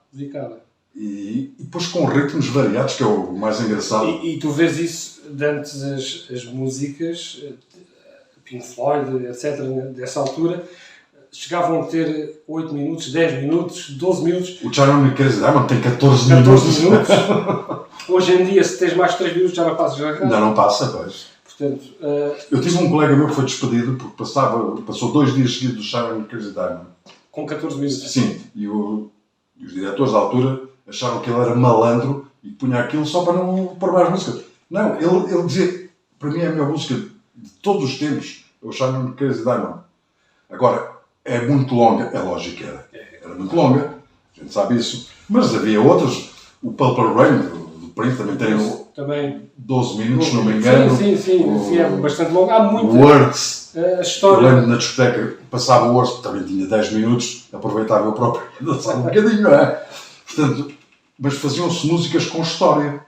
E depois com ritmos variados, que é o mais engraçado. E tu vês isso de antes as músicas, Pink Floyd, etc., dessa altura, chegavam a ter 8 minutos, 10 minutos, 12 minutos. O Shine Crazy Diamond tem 14 minutos. Hoje em dia, se tens mais de 3 minutos, já não passas já. Ainda não passa, pois. Portanto, eu tive um colega meu que foi despedido porque passou 2 dias seguidos do Shine Crazy Diamond. Com 14 minutos? Sim, e os diretores da altura acharam que ele era malandro e punha aquilo só para não pôr mais música. Não, ele dizia, para mim é a melhor música de todos os tempos, o Shine Crazy Diamond. Agora, é muito longa, é lógico que era muito longa, a gente sabe isso, mas havia outras, o Purple Rain, do Prince, também 12 minutos, se não me engano. Sim, é bastante longo. Há muito. Words. A história. Eu lembro na discoteca, passava o Words, também tinha 10 minutos, aproveitava eu próprio e dançava um bocadinho, não é? Portanto, mas faziam-se músicas com história.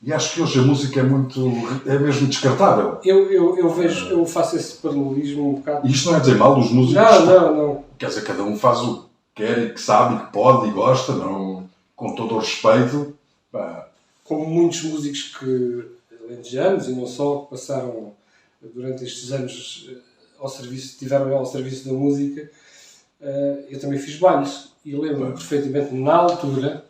E acho que hoje a música é mesmo descartável. Eu faço esse paralelismo um bocado. E isto não é dizer mal dos músicos. Não. Quer dizer, cada um faz o que quer e que sabe e que pode e gosta, não, com todo o respeito. Pá. Como muitos músicos que, alentejanos e não só, que passaram durante estes anos estiveram ao serviço da música, eu também fiz bailes. E lembro-me perfeitamente, na altura,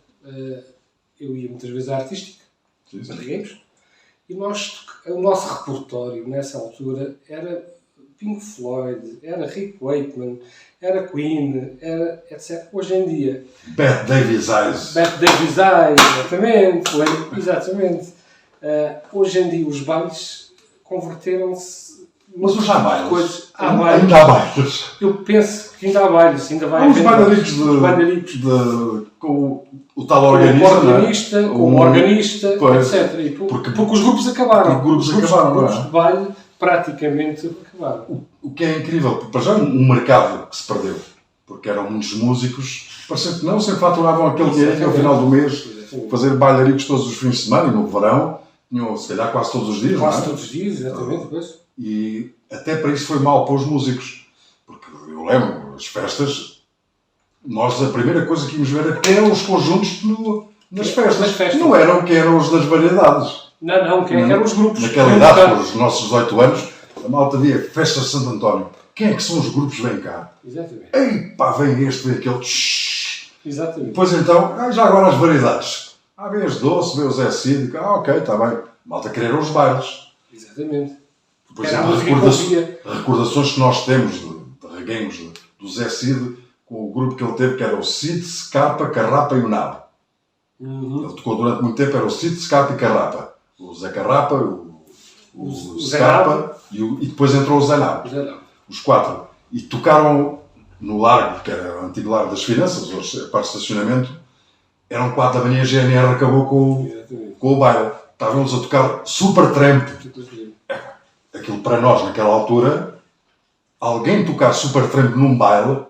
eu ia muitas vezes à artística, e o nosso repertório nessa altura era Pink Floyd, era Rick Wakeman, era Queen, era etc. Hoje em dia... Bette Davis Eyes, exatamente. Hoje em dia os bailes converteram-se... Mas hoje há bailes. Coisas. Ainda há bailes. Eu penso que ainda há bailes. Ainda vai há uns bailaricos com o tal organista. Com o organista, etc. Porque os grupos acabaram. Os grupos de baile praticamente acabaram. O que é incrível, para já um mercado que se perdeu. Porque eram muitos músicos, parecendo que não, sempre faturavam aquele dinheiro ao final do mês, fazer bailaricos todos os fins de semana e no verão, tinham se calhar quase todos os dias. Quase todos os dias, exatamente. E até para isso foi mal para os músicos. Porque eu lembro, as festas, nós a primeira coisa que íamos ver era quem eram os conjuntos nas festas. Não eram quem eram os das variedades. Não, quem eram os grupos. Naquela idade, com os nossos 18 anos, a malta via Festas de Santo António. Quem é que são os grupos? Vem cá. Exatamente. Ei pá, vem este, vem aquele. Exatamente. Depois então, já agora as variedades. Vem as Doce, vem o Zé Cid. Ok, está bem. A malta querer os bailes. Exatamente. Depois há recordações que nós temos de reguengos do Zé Cid com o grupo que ele teve, que era o Cid, Scarpa, Carrapa e o Nabo. Ele tocou durante muito tempo, era o Cid, Scarpa e Carrapa. O Zé Carrapa, o Scarpa e depois entrou o Zé Nabo. Os 4. E tocaram no Largo, que era o antigo Largo das Finanças, hoje a parte de estacionamento. Eram 4 da manhã, a GNR acabou com o baile. Estavam-nos a tocar Supertramp. Aquilo para nós, naquela altura, alguém tocar Supertramp num baile,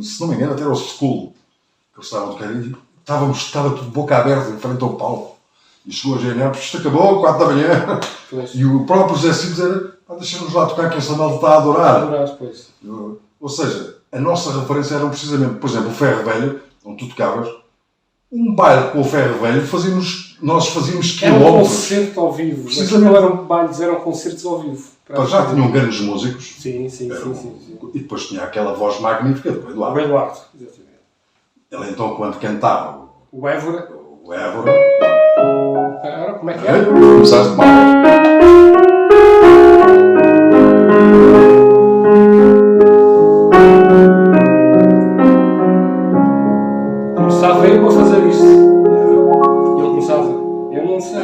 se não me engano, até era o School. eles estavam a tocar e estava tudo de boca aberta em frente ao palco. E chegou a GNR, isto acabou, 4 da manhã. Pois. E o próprio Zé Cid dizer, deixa-nos lá tocar que essa malta está a adorar. Pois. Ou seja, a nossa referência era precisamente, por exemplo, o Ferro Velho, onde tu tocavas, um baile com o Ferro Velho, nós fazíamos Era um quilómetros. concerto ao vivo. Mas não eram bailes, eram concertos ao vivo. Já tinham grandes músicos. Sim. E depois tinha aquela voz magnífica do Eduardo. O Eduardo, exatamente. Ele então, quando cantava O Évora. o Évora... Agora, como é que é? Começaste mal. Começava ele a fazer isto. Ele começava. Eu não sei.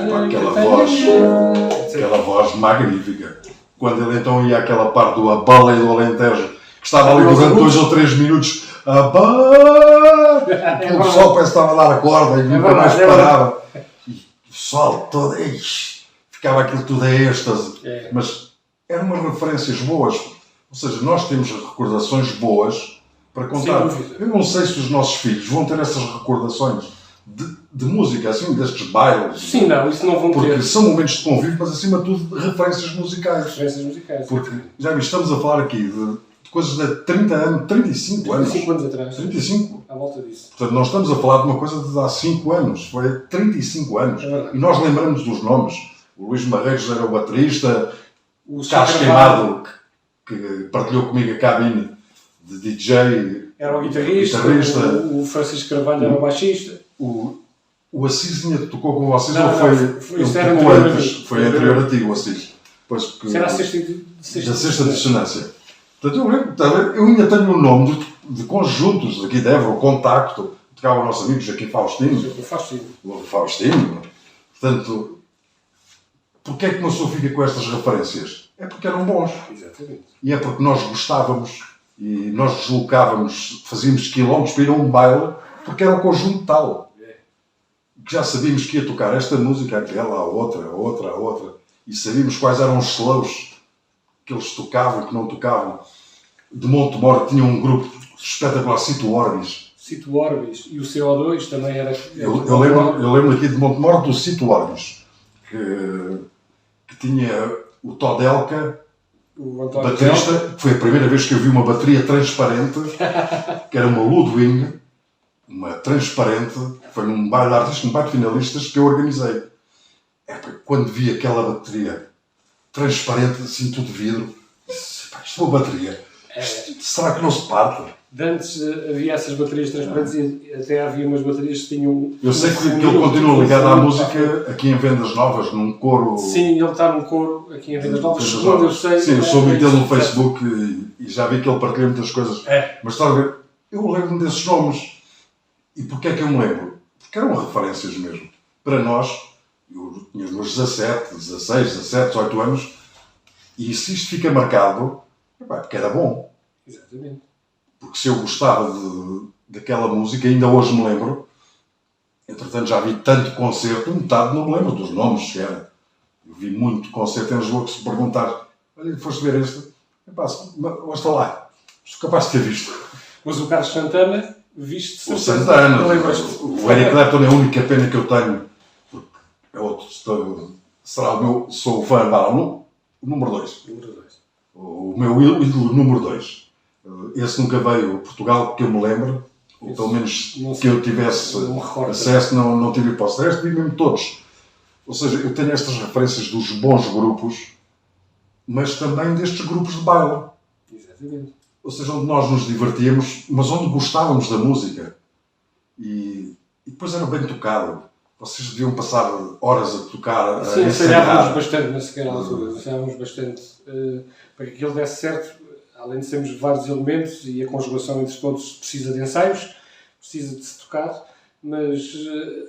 Aquela voz magnífica. Quando ele então ia àquela parte do Abala e do Alentejo, que estava ali durante 2 ou 3 minutos, Abala! O pessoal parece que estava a dar a corda e nunca mais parava. E o pessoal todo, ficava aquilo tudo a êxtase. Mas eram umas referências boas. Ou seja, nós temos recordações boas para contar. Eu não sei se os nossos filhos vão ter essas recordações de música, assim, destes bailes. Sim, não, isso não vão ter. Porque são momentos de convívio, mas acima de tudo de referências musicais. Referências musicais. Porque, já vi, estamos a falar aqui de coisas de 30 anos, 35 anos. 35 anos atrás. 35. À volta disso. Portanto, nós estamos a falar de uma coisa de há 5 anos. Foi 35 anos. É E nós lembramos dos nomes. O Luís Marreiros era o baterista. O Carlos Queimado, que partilhou comigo a cabine de DJ. Era o guitarrista. O Francisco Carvalho era o baixista. O Assis tocou com vocês não, ou foi? Isso ele era tocou anterior antes. Foi anterior a ti, o Assis. Isso era a sexta da sexta dissonância. Portanto, eu ainda tenho o nome de conjuntos aqui de Évora, o Contacto, tocava o nosso amigo Joaquim Faustino. O Faustino. Portanto, porquê é que uma pessoa fica com estas referências? É porque eram bons. Exatamente. E é porque nós gostávamos e nós deslocávamos, fazíamos quilómetros para ir a um baile, porque era um conjunto tal. Que já sabíamos que ia tocar esta música, aquela, a outra. E sabíamos quais eram os slows que eles tocavam e que não tocavam. De Montemor tinha um grupo espetacular, Cito Orbis. Cito Orbis. E o CO2 também era... Eu lembro aqui de Montemor do Cito Orbis, que tinha o Todelka, o baterista, que foi a primeira vez que eu vi uma bateria transparente, que era uma Ludwig, uma transparente, foi num baile de artistas, num baile de finalistas que eu organizei. Quando vi aquela bateria transparente, assim, tudo de vidro, disse, isto é uma bateria. Será que não se parte? De antes havia essas baterias transparentes e até havia umas baterias que tinham... Eu sei que ele continua ligado à música aqui em Vendas Novas, num coro... Sim, ele está num coro aqui em Vendas Novas, segundo eu sei... Sim, eu sou amigo dele no Facebook e já vi que ele partilha muitas coisas. Mas está a ver, eu lembro-me desses nomes. E porquê é que eu me lembro? Porque eram referências mesmo. Para nós, eu tinha os meus 17, 18 anos, e se isto fica marcado, porque era bom. Exatamente. Porque se eu gostava daquela música, ainda hoje me lembro, entretanto já vi tanto concerto, metade não me lembro dos nomes que era. Eu vi muito concerto em Lisboa que se perguntar, olha, foste ver este? Mas está lá, estou capaz de ter visto. Mas o Carlos Santana... Viste o Santana, o Eric Clapton é a única pena que eu tenho, porque é outro, será o meu, sou fã, o número 2. O meu ídolo número 2. Esse nunca veio a Portugal, que eu me lembro, ou pelo menos que eu tivesse acesso, não tive hipótese. O resto vi mesmo todos. Ou seja, eu tenho estas referências dos bons grupos, mas também destes grupos de baile. Exatamente. Ou seja, onde nós nos divertíamos, mas onde gostávamos da música. E depois era bem tocado. Vocês deviam passar horas a tocar. Sim, ensaiávamos bastante naquela altura. Ensaiávamos bastante para que aquilo desse certo. Além de sermos vários elementos e a conjugação entre todos precisa de ensaios, precisa de se tocar, mas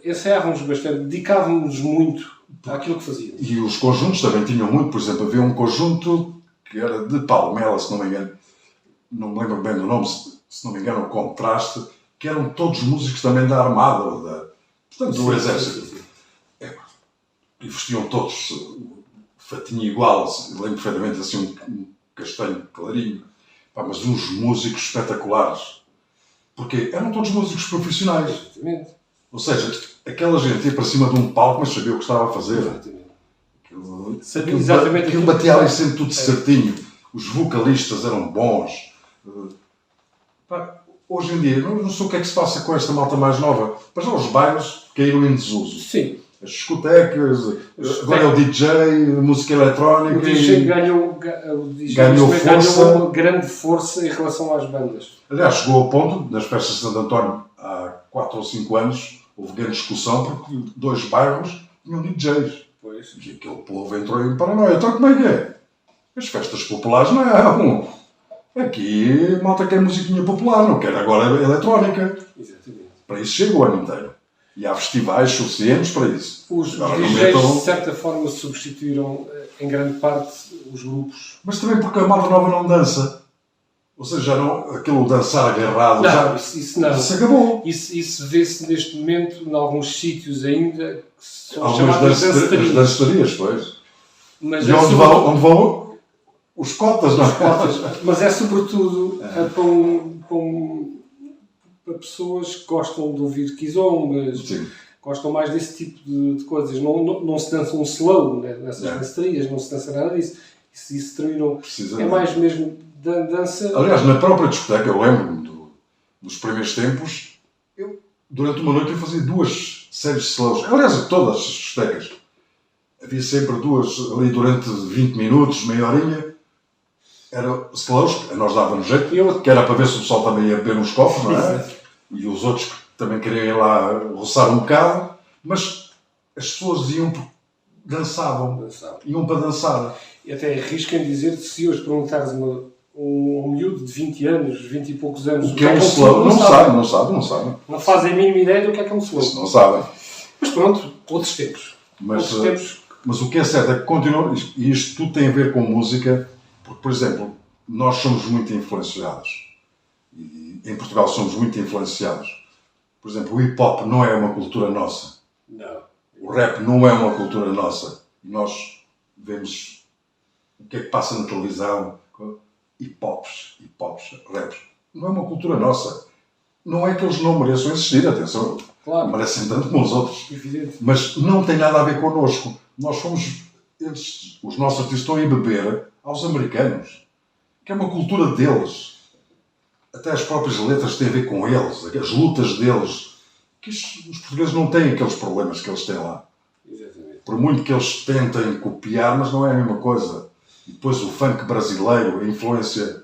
ensaiávamos bastante, dedicávamos muito àquilo que fazíamos. E os conjuntos também tinham muito. Por exemplo, havia um conjunto que era de Palmela, se não me engano. Não me lembro bem do nome, se não me engano, o Contraste, que eram todos músicos também da Armada, portanto, do Exército. Sim. E vestiam todos fatinho igual, lembro perfeitamente, assim, um castanho clarinho, mas uns músicos espetaculares. Porque eram todos músicos profissionais. Exatamente. Ou seja, aquela gente ia para cima de um palco, mas sabia o que estava a fazer. Exatamente. Aquilo batia ali sempre tudo certinho. Os vocalistas eram bons. Pá, hoje em dia, não sei o que é que se passa com esta malta mais nova. Mas já os bailes caíram em desuso. Sim. As discotecas, agora é o DJ, música eletrónica. O DJ ganhou uma grande força em relação às bandas. Aliás, chegou ao ponto, nas festas de Santo António, há 4 ou 5 anos, houve grande discussão porque 2 bairros tinham DJs. Pois. E aquele povo entrou em paranoia. Então como é que é? As festas populares não é. Aqui malta quer musiquinha popular, não quer agora eletrónica. Exatamente. Para isso chega o ano inteiro. E há festivais suficientes para isso. Os DJs, de certa forma, substituíram, em grande parte, os grupos. Mas também porque a malta nova não dança. Ou seja, já não, aquilo dançar agarrado, não, já, isso não. Isso acabou. Isso vê-se neste momento, em alguns sítios ainda, que são algumas chamadas dançarias. Dançarias, pois. Mas e onde vão os cotas, não é? Mas é sobretudo para pessoas que gostam de ouvir quizombas, gostam mais desse tipo de coisas. Não se dança um slow, né, nessas dançarias, não se dança nada disso. Isso terminou. É mais mesmo dança. Aliás, na própria discoteca, eu lembro-me dos primeiros tempos, eu, durante uma noite, eu fazia 2 séries de slows. Aliás, todas as discotecas. Havia sempre 2 ali durante 20 minutos, meia horinha. Era slows, a nós dava-nos jeito, que era para ver se o pessoal também ia beber uns copos, não é? E os outros também queriam ir lá roçar um bocado, mas as pessoas iam porque dançavam. Iam para dançar. E até arriscam dizer que se hoje perguntares um miúdo de 20 anos, 20 e poucos anos, o que é um slow, não sabe. Não fazem a mínima ideia do que é um slow. Isso não sabem. Mas pronto, outros tempos. Mas o que é certo é que continua, e isto tudo tem a ver com música, porque, por exemplo, nós somos muito influenciados. E em Portugal somos muito influenciados. Por exemplo, o hip-hop não é uma cultura nossa. Não. O rap não é uma cultura nossa. E nós vemos o que é que passa na televisão. Hip-hops, raps. Não é uma cultura nossa. Não é que eles não mereçam existir, atenção. Claro. Merecem tanto como os outros. Evidente. Mas não tem nada a ver connosco. Nós fomos... os nossos artistas estão a ir beber aos americanos. Que é uma cultura deles. Até as próprias letras têm a ver com eles. As lutas deles. Que os portugueses não têm aqueles problemas que eles têm lá. Exatamente. Por muito que eles tentem copiar, mas não é a mesma coisa. E depois o funk brasileiro, a influência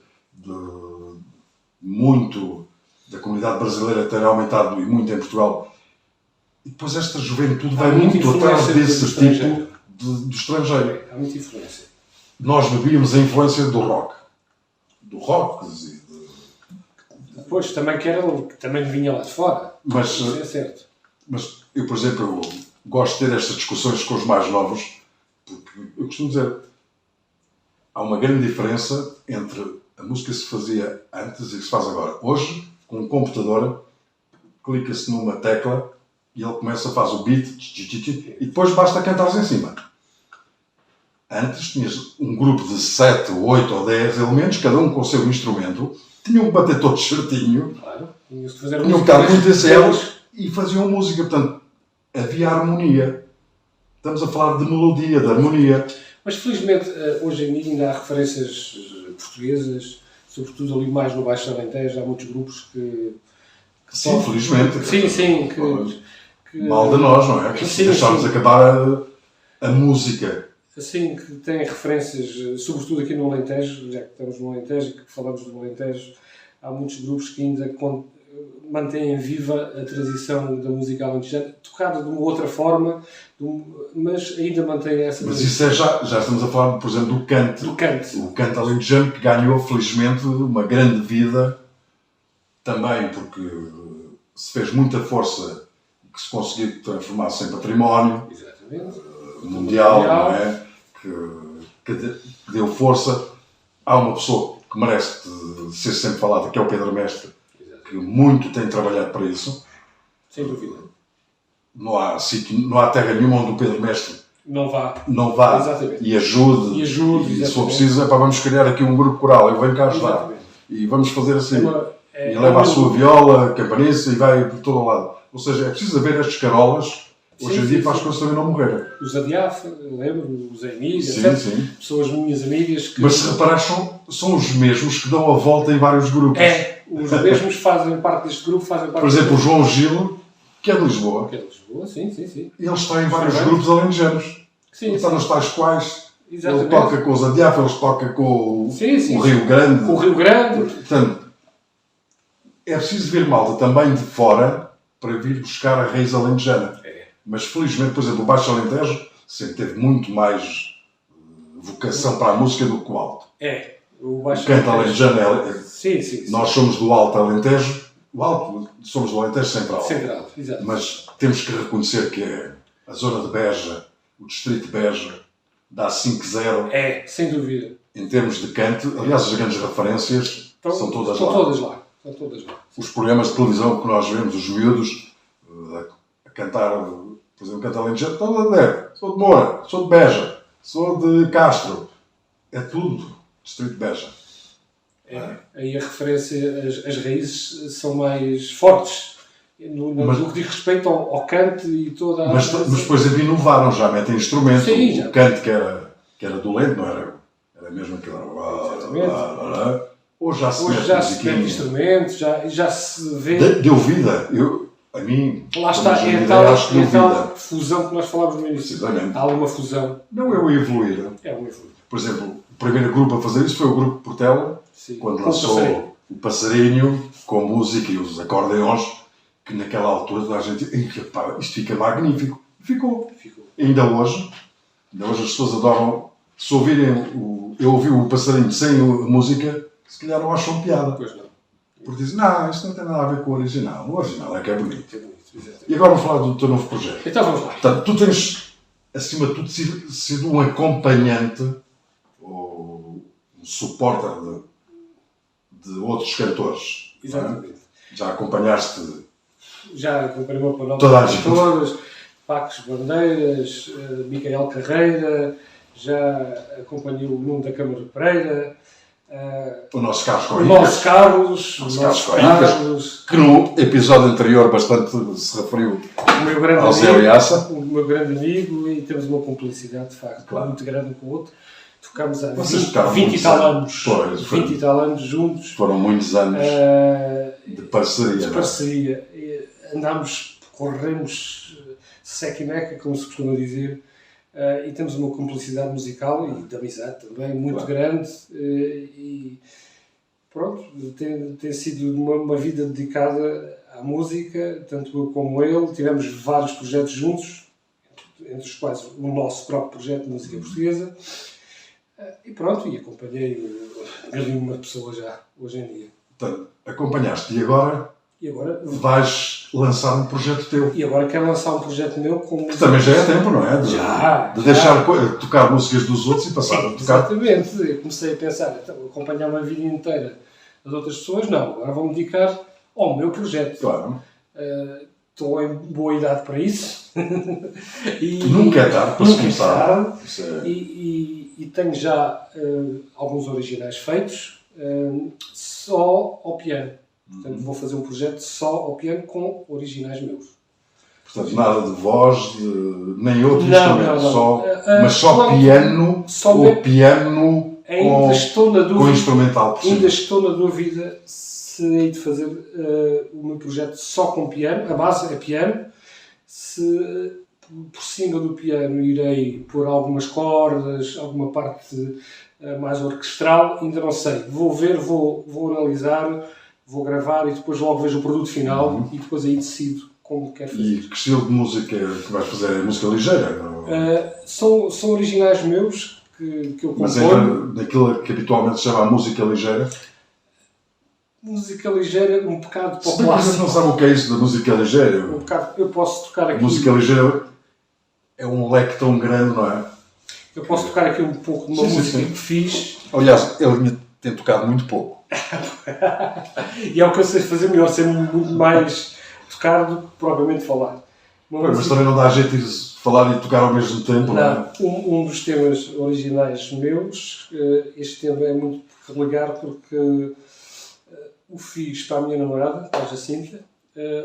muito da comunidade brasileira ter aumentado e muito em Portugal. E depois esta juventude vai muito atrás desse tipo do estrangeiro. Há muita influência. Nós bebíamos a influência do rock. Do rock, Depois também vinha lá de fora. Mas, isso é certo. Mas eu, por exemplo, gosto de ter estas discussões com os mais novos, porque eu costumo dizer, há uma grande diferença entre a música que se fazia antes e que se faz agora. Hoje, com um computador, clica-se numa tecla e ele começa, faz o beat, e depois basta cantares em cima. Antes tinhas um grupo de 7, 8 ou 10 elementos, cada um com o seu instrumento, tinham que bater todos certinho, claro. Tinham que dar muito a eles e faziam música. Portanto, havia harmonia. Estamos a falar de melodia, de harmonia. Mas felizmente, hoje em dia ainda há referências portuguesas, sobretudo ali mais no Baixo Alentejo, há muitos grupos que sim, felizmente. Sim, que mal de nós, não é? Que deixámos acabar a música. Assim, que tem referências, sobretudo aqui no Alentejo, já que estamos no Alentejo e que falamos do Alentejo, há muitos grupos que ainda mantêm viva a tradição da música alentejana, tocada de uma outra forma, mas ainda mantém essa... Mas isso é já estamos a falar, por exemplo, do canto. Do canto. O canto alentejano que ganhou, felizmente, uma grande vida, também porque se fez muita força e que se conseguiu transformar-se em património mundial, não é? Que deu força. Há uma pessoa que merece ser sempre falada, que é o Pedro Mestre, que muito tem trabalhado para isso. Sem dúvida. Não há terra nenhuma onde o Pedro Mestre não vá. Exatamente. E ajude. E se for preciso, vamos criar aqui um grupo coral, eu venho cá ajudar. E vamos fazer assim. E leva a sua viola, a campaniça e vai por todo o lado. Ou seja, é preciso haver estes carolas hoje em dia para as coisas também não morrerem. Os Adiaf, lembro, os Emílias, Sim, etc. sim. Pessoas minhas amigas que... Mas se reparares, são os mesmos que dão a volta em vários grupos. Os mesmos fazem parte deste grupo, fazem parte... Por exemplo, o João Gil, que é de Lisboa. Que é de Lisboa, sim. Ele está em vários grupos alentejanos. Ele está nos tais quais. Exatamente. Ele toca com os Adiaf, ele toca com o Rio Grande. Com o Rio Grande. Portanto, é preciso vir malta também de fora para vir buscar a raiz alentejana. Mas felizmente, por exemplo, o Baixo Alentejo sempre teve muito mais vocação para a música do que o Alto. O Baixo Canto alentejano Sim. Nós somos do Alto Alentejo. O Alto, somos do Alentejo Central. Central, exato. Mas temos que reconhecer que a zona de Beja, o distrito de Beja, dá 5-0. Sem dúvida. Em termos de canto. Aliás, as grandes referências são todas lá. Estão todas lá. Os programas de televisão que nós vemos, os miúdos a cantar, por exemplo, cantar alentejano, estão a ver, sou de Moura, sou de Beja, sou de Castro. É tudo distrito de Beja. Aí a referência, as raízes são mais fortes no que diz respeito ao canto e toda a... Mas depois inovaram, já metem instrumentos. Sim, o canto que era dolente, não era? Era mesmo aquilo. Hoje já se mete instrumentos, já se vê... Deu vida. A mim, lá está, é tal fusão que nós falámos no início. Precisamente. Há uma fusão. Não é o evoluir. Por exemplo, o primeiro grupo a fazer isso foi o grupo Portela, quando lançou o Passarinho, com a música e os acordeões, que naquela altura toda a gente dizia, isto fica magnífico. Ficou. Ainda hoje as pessoas adoram, se ouvirem, eu ouvi o Passarinho sem a música, se calhar não acham piada. Pois não. Porque dizem, isto não tem nada a ver com o original. O original é que é bonito. E agora vamos falar do teu novo projeto. Então vamos lá. Portanto, tu tens, acima de tudo, sido um acompanhante ou um suporte de outros cantores. Exatamente. Já acompanhaste... Já acompanhei o meu toda a gente. Todas, Pacos Bandeiras, Micael Carreira, já acompanhei o Nuno da Câmara de Pereira, o nosso Carlos Coicas, que no episódio anterior bastante se referiu ao Zé Aliaça. O meu grande amigo, e temos uma cumplicidade, de facto, muito grande um com o outro. Tocámos há 20 e tal anos. 20 e tal anos juntos. Foram muitos anos de parceria. Andámos, corremos sec e meca, como se costuma dizer. E temos uma cumplicidade musical e de amizade também muito grande e pronto, tem sido uma vida dedicada à música, tanto eu como ele. Tivemos vários projetos juntos, entre os quais o nosso próprio projeto de música portuguesa, e pronto, e acompanhei uma pessoa já, hoje em dia. Portanto, acompanhaste e agora vais lançar um projeto teu. E agora quero lançar um projeto meu com... Que também já é tempo, não é? De deixar tocar músicas dos outros e passar a tocar. Exatamente. Eu comecei a pensar, então, acompanhar uma vida inteira das outras pessoas, não. Agora vou-me dedicar ao meu projeto. Claro. Estou em boa idade para isso. Nunca é tarde para se começar. E tenho já alguns originais feitos, só ao piano. Portanto, vou fazer um projeto só ao piano com originais meus. Portanto, nada de voz, nem outro instrumento, mas só piano, ou piano com instrumental por cima. Ainda estou na dúvida se hei de fazer o meu projeto só com piano, a base é piano, se por cima do piano irei pôr algumas cordas, alguma parte mais orquestral, ainda não sei. Vou ver, vou analisar, vou gravar e depois logo vejo o produto final e depois aí decido como quero fazer. E que estilo de música que vais fazer? É música ligeira? São originais meus que eu componho. Mas entra naquilo que habitualmente se chama a música ligeira? Música ligeira, um bocado para o clássico. Mas não sabe o que é isso da música ligeira? Eu posso tocar aqui... Música ligeira é um leque tão grande, não é? Eu posso tocar aqui um pouco de uma música que fiz. Aliás, ele tem tocado muito pouco. E é o que eu sei fazer melhor, sei muito mais tocar do que propriamente falar. Mas também não dá jeito de falar e tocar ao mesmo tempo, não é? Um dos temas originais meus, este tema é muito relegar porque o fiz para a minha namorada, para a Jacinta,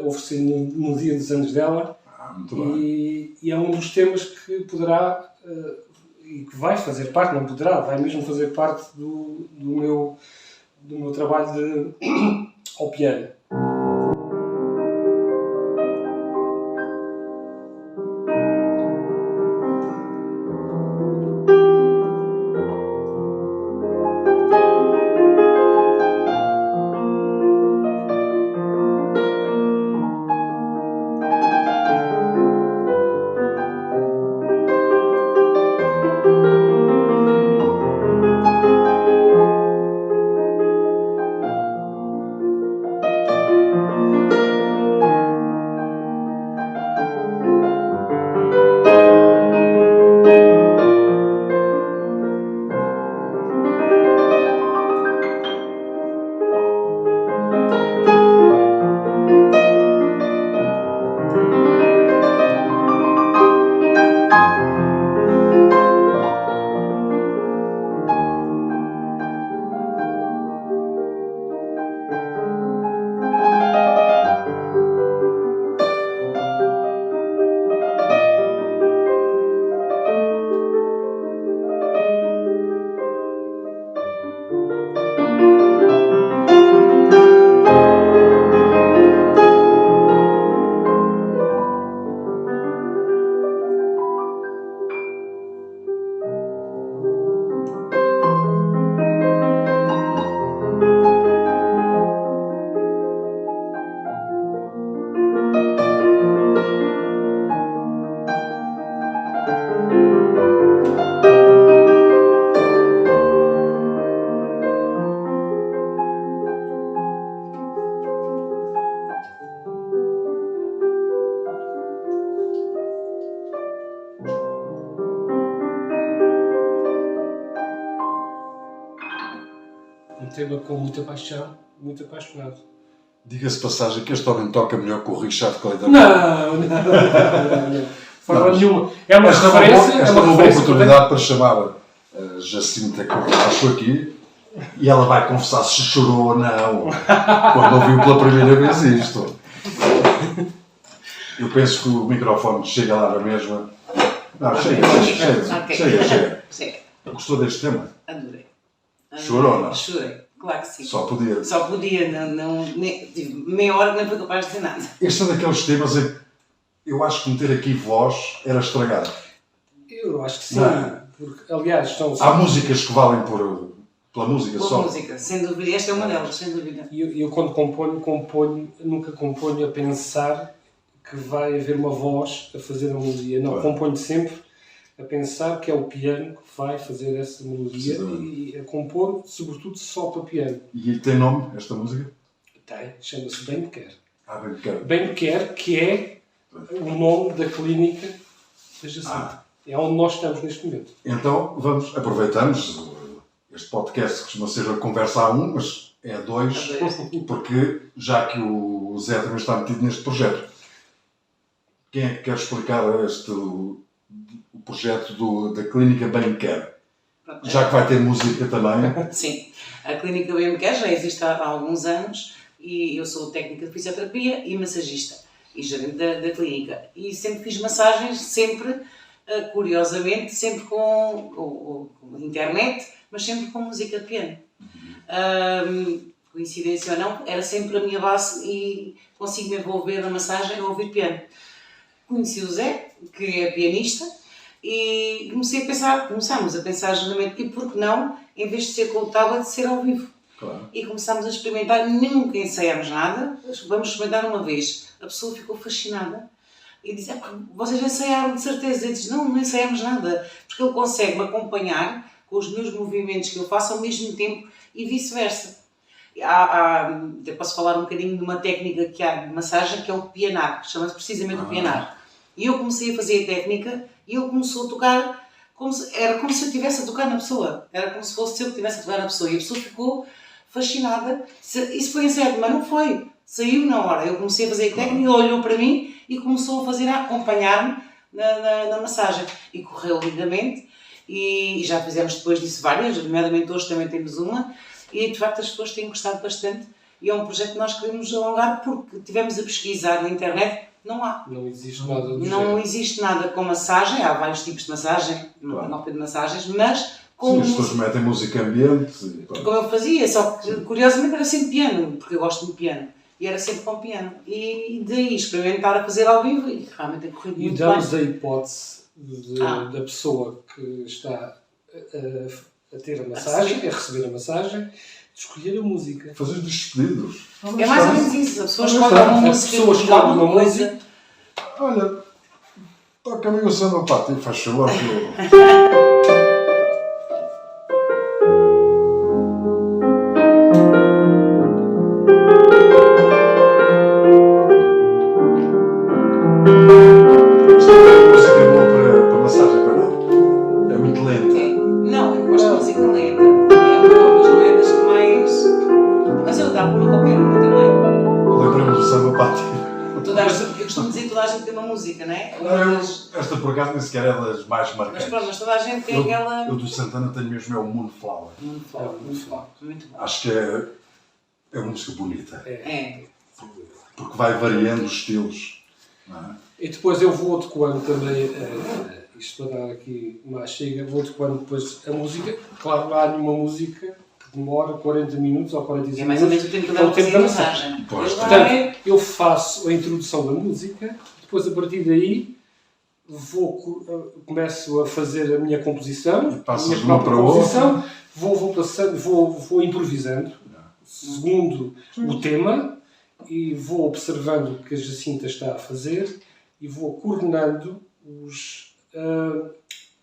ofereci no dia dos anos dela. Muito bem. E é um dos temas que poderá, e que vai fazer parte, não poderá, vai mesmo fazer parte do meu trabalho ao piano. Um tema com muita paixão, muito apaixonado. Diga-se de passagem que este homem toca melhor que o Richard Clayton. Não. De forma nenhuma. É uma referência. Esta é uma boa oportunidade para chamar a Jacinta Corracho aqui e ela vai confessar se chorou ou não quando ouviu pela primeira vez isto. Eu penso que o microfone chega lá na mesma. Não, chega. Gostou deste tema? Adorei. Chorou ou não? Chorei, claro que sim. Só podia. Só podia, tive meia hora que não fui capaz de dizer nada. Este é daqueles temas em que eu acho que meter aqui voz era estragar. Eu acho que sim. Não. Porque, aliás, há músicas que valem pela música Boa só. música, sem dúvida. Esta é uma delas, sem dúvida. E eu quando componho, nunca componho a pensar que vai haver uma voz a fazer a melodia. Não, componho sempre a pensar que é o piano que vai fazer essa melodia e a compor, sobretudo, só para piano. E tem nome, esta música? Tem, chama-se Bem Me Quer. Bem Me Quer. Bem Me Quer, que é o nome da clínica da Jacinta. É onde nós estamos neste momento. Então, aproveitamos, este podcast costuma ser a conversa a um, mas é a dois, porque já que o Zé também está metido neste projeto, quem é que quer explicar o projeto da Clínica Bem Me Quer? Já que vai ter música também. Sim, a Clínica Bem Me Quer já existe há alguns anos e eu sou técnica de fisioterapia e massagista e gerente da clínica. E sempre fiz massagens, sempre, curiosamente, sempre com internet, mas sempre com música de piano. Coincidência ou não, era sempre a minha base e consigo me envolver na massagem a ouvir piano. Conheci o Zé, que é pianista, e começámos a pensar justamente, e por que não, em vez de ser com o tablet, ser ao vivo. Claro. E começámos a experimentar, nunca ensaiámos nada, vamos experimentar uma vez. A pessoa ficou fascinada e disse, vocês ensaiaram de certeza? Eu disse, não ensaiámos nada, porque ele consegue-me acompanhar com os meus movimentos que eu faço ao mesmo tempo e vice-versa. Eu posso falar um bocadinho de uma técnica que há de massagem, que é o pianar, chama-se precisamente o pianar. E eu comecei a fazer a técnica e ele começou a tocar, era como se eu estivesse a tocar na pessoa. Era como se fosse eu que estivesse a tocar na pessoa. E a pessoa ficou fascinada. Isso foi ensaiado, mas não foi. Saiu na hora. Eu comecei a fazer a técnica, ele olhou para mim e começou a acompanhar-me na massagem. E correu lindamente. E já fizemos depois disso várias, nomeadamente hoje também temos uma. E de facto as pessoas têm gostado bastante. e é um projeto que nós queremos alongar porque tivemos a pesquisar na internet, não há. Não existe nada do Não género. existe nada com massagem, há vários tipos de massagem, não de massagens, mas Sim, com as pessoas metem música ambiente. E, pronto. como eu fazia, só que curiosamente era sempre piano, porque eu gosto de piano. E era sempre com piano. E daí experimentar a fazer ao vivo e realmente tem corrido E muito damos bem. a hipótese da pessoa que está a ter a massagem, a receber a massagem, de escolher a música. Fazer despedidos. É mais ou menos isso. A pessoa Mas escolhe está. uma A música, pessoa diz escolhe alguma uma coisa. Olha, toca-me o samba pátio, faz favor. Que eu... Música é boa para massagem, para não? É muito lenta. Não, eu gosto de música lenta. É uma das moedas que mais. Mas eu dá para qualquer uma também. Lembrei-me do samba pátio. Eu costumo dizer que toda a gente tem uma música, não é? Esta por acaso nem sequer é das mais Mas marcantes. pronto, mas toda a gente tem aquela. Eu do Santana tenho mesmo é o Moonflower. Muito bom, muito bom. Muito bom. Acho que é uma música bonita. É. Porque vai variando os estilos. Não é? E depois eu vou adequando também, isto para dar aqui uma chega, vou adequando depois a música. Claro, há nenhuma música que demora 40 minutos ou 45 É mais ou menos o tempo que dá para fazer a massagem. Pois, Portanto, eu faço a introdução da música, depois a partir daí começo a fazer a minha composição, E passas a minha de uma própria para outra. composição, vou passando, vou improvisando, segundo o tema, e vou observando o que a Jacinta está a fazer e vou coordenando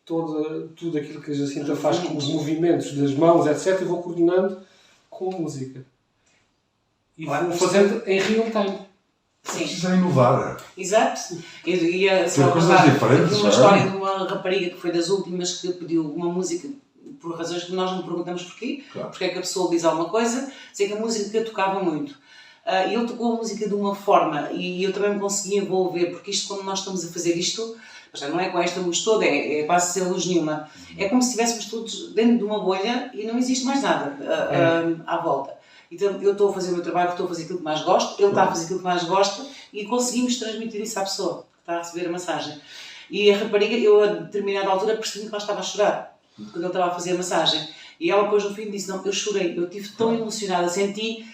tudo aquilo que a Jacinta faz com os movimentos das mãos, etc. E vou coordenando com a música. E vou fazendo em real time. Sim. Precisa inovar. Exato. Eu ia só Ter coisas contar diferentes, aqui uma não é? história de uma rapariga que foi das últimas que pediu uma música por razões que nós não perguntamos porquê. Claro. Porque é que a pessoa diz alguma coisa, sei que a música tocava muito. E ele tocou a música de uma forma e eu também me consegui envolver, porque isto, quando nós estamos a fazer isto, não é com esta luz toda, é quase sem luz nenhuma. É como se estivéssemos todos dentro de uma bolha e não existe mais nada à volta. Então eu estou a fazer o meu trabalho, estou a fazer aquilo que mais gosto, ele está a fazer aquilo que mais gosta e conseguimos transmitir isso à pessoa que está a receber a massagem. E a rapariga, eu a determinada altura percebi que ela estava a chorar quando ele estava a fazer a massagem. E ela depois no fim disse, não, eu chorei, eu estive tão emocionada, senti,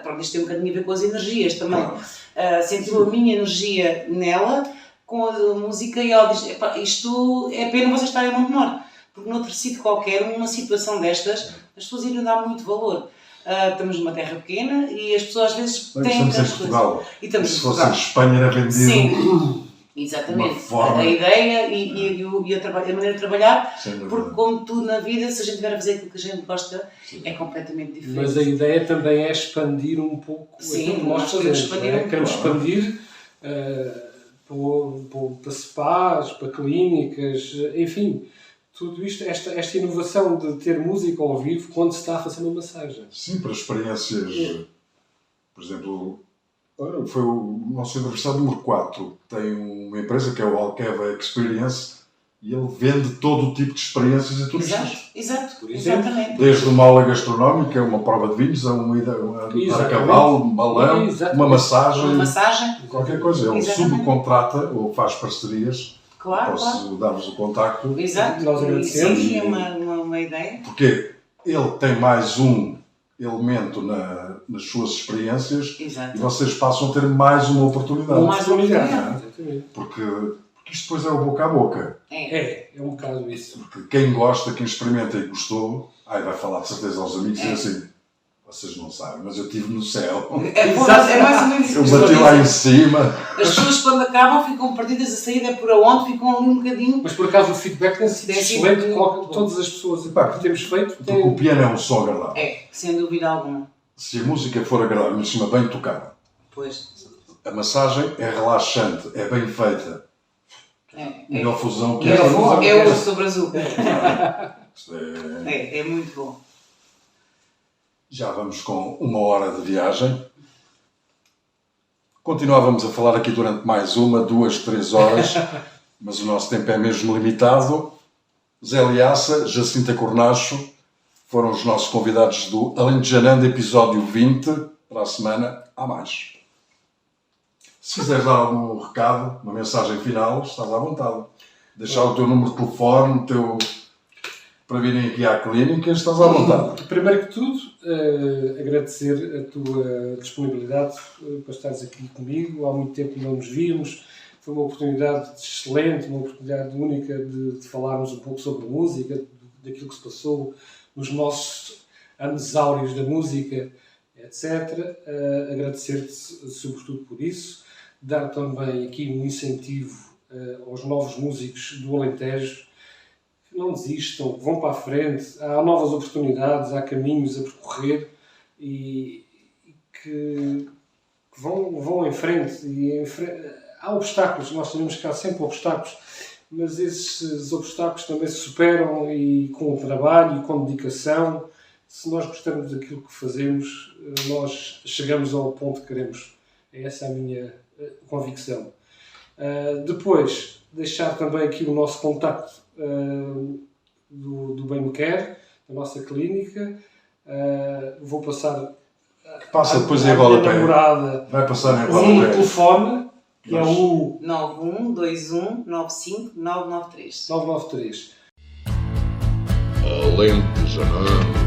pronto, isto tem um bocadinho a ver com as energias também, senti a minha energia nela, com a música, e ela diz, isto é pena vocês estarem em Montemor, porque noutro sítio qualquer, uma situação destas, as pessoas iriam dar muito valor. Estamos numa terra pequena e as pessoas às vezes têm Estamos em Portugal. E estamos Se em fosse Portugal. em Espanha era vendido. Sim, exatamente. Uma forma. A ideia e a maneira de trabalhar, Sem dúvida. porque como tudo na vida, se a gente estiver a fazer aquilo que a gente gosta, é completamente diferente. Mas a ideia também é expandir um pouco Sim, aquilo que nós nós queremos fazemos. expandir Não é? um Queremos pouco. expandir para spas, para clínicas, enfim, tudo isto, esta inovação de ter música ao vivo quando se está a fazer uma massagem. Sim, para experiências. Por exemplo, foi o nosso aniversário número 4. Tem uma empresa que é o Alqueva Experience e ele vende todo o tipo de experiências a turistas. Exato, Por exemplo, exatamente. Desde uma aula gastronómica, uma prova de vinhos, a uma ida a andar a Exatamente. cavalo, um balão, Exatamente. uma massagem, Uma massagem, qualquer coisa. Ele Exatamente. subcontrata ou faz parcerias. claro, Posso claro. dar-vos o contacto. Exato. Nós agradecemos. Sim, é uma ideia. Porque ele tem mais um elemento nas suas experiências Exato. e vocês passam a ter mais uma oportunidade. Mais uma oportunidade. Exatamente. Porque isto depois é o boca a boca. É. É um bocado isso. Porque quem gosta, quem experimenta e gostou, vai falar de certeza aos amigos e assim, vocês não sabem, mas eu estive no céu. É mais ou menos Eu isso que bati estou a lá em dizer. cima. As pessoas quando acabam ficam perdidas, a saída é por aonde, ficam ali um bocadinho. Mas por acaso o feedback tem sido Tem sido excelente. muito Todas as pessoas Epá, que temos feito Porque o têm. piano é um som agradável. É, sem dúvida alguma. Se a música for agradável, em cima bem tocada, Pois. a massagem é relaxante, é bem feita. É. Melhor fusão que É, esta. é o sobre azul. Isto é- É muito bom. Já vamos com 1 hora de viagem. Continuávamos a falar aqui durante mais 1, 2, 3 horas, mas o nosso tempo é mesmo limitado. Zé Liaça, Jacinta Cornacho, Foram os nossos convidados do Alentejanando, episódio 20. Para a semana, há mais. Se quiseres dar algum recado, uma mensagem final, estás à vontade. Deixar o teu número de telefone, para virem aqui à clínica, estás à vontade. Primeiro que tudo, agradecer a tua disponibilidade para estares aqui comigo. Há muito tempo que não nos víamos. Foi uma oportunidade excelente, uma oportunidade única de falarmos um pouco sobre música, daquilo que se passou nos nossos anos áureos da música, etc. Agradecer-te sobretudo por isso. Dar também aqui um incentivo aos novos músicos do Alentejo, que não desistam, que vão para a frente. Há novas oportunidades, há caminhos a percorrer e que vão em frente. Há obstáculos, nós sabemos que há sempre obstáculos, mas esses obstáculos também se superam e com o trabalho e com dedicação. Se nós gostamos daquilo que fazemos, nós chegamos ao ponto que queremos. É essa a minha convicção. Depois, deixar também aqui o nosso contacto do Bem Me Quer, da nossa clínica. Vou passar Passa depois em minha rodapé. namorada Vai passar em um rodapé. telefone, que é o 9121 95 993. 993. Alentejanando.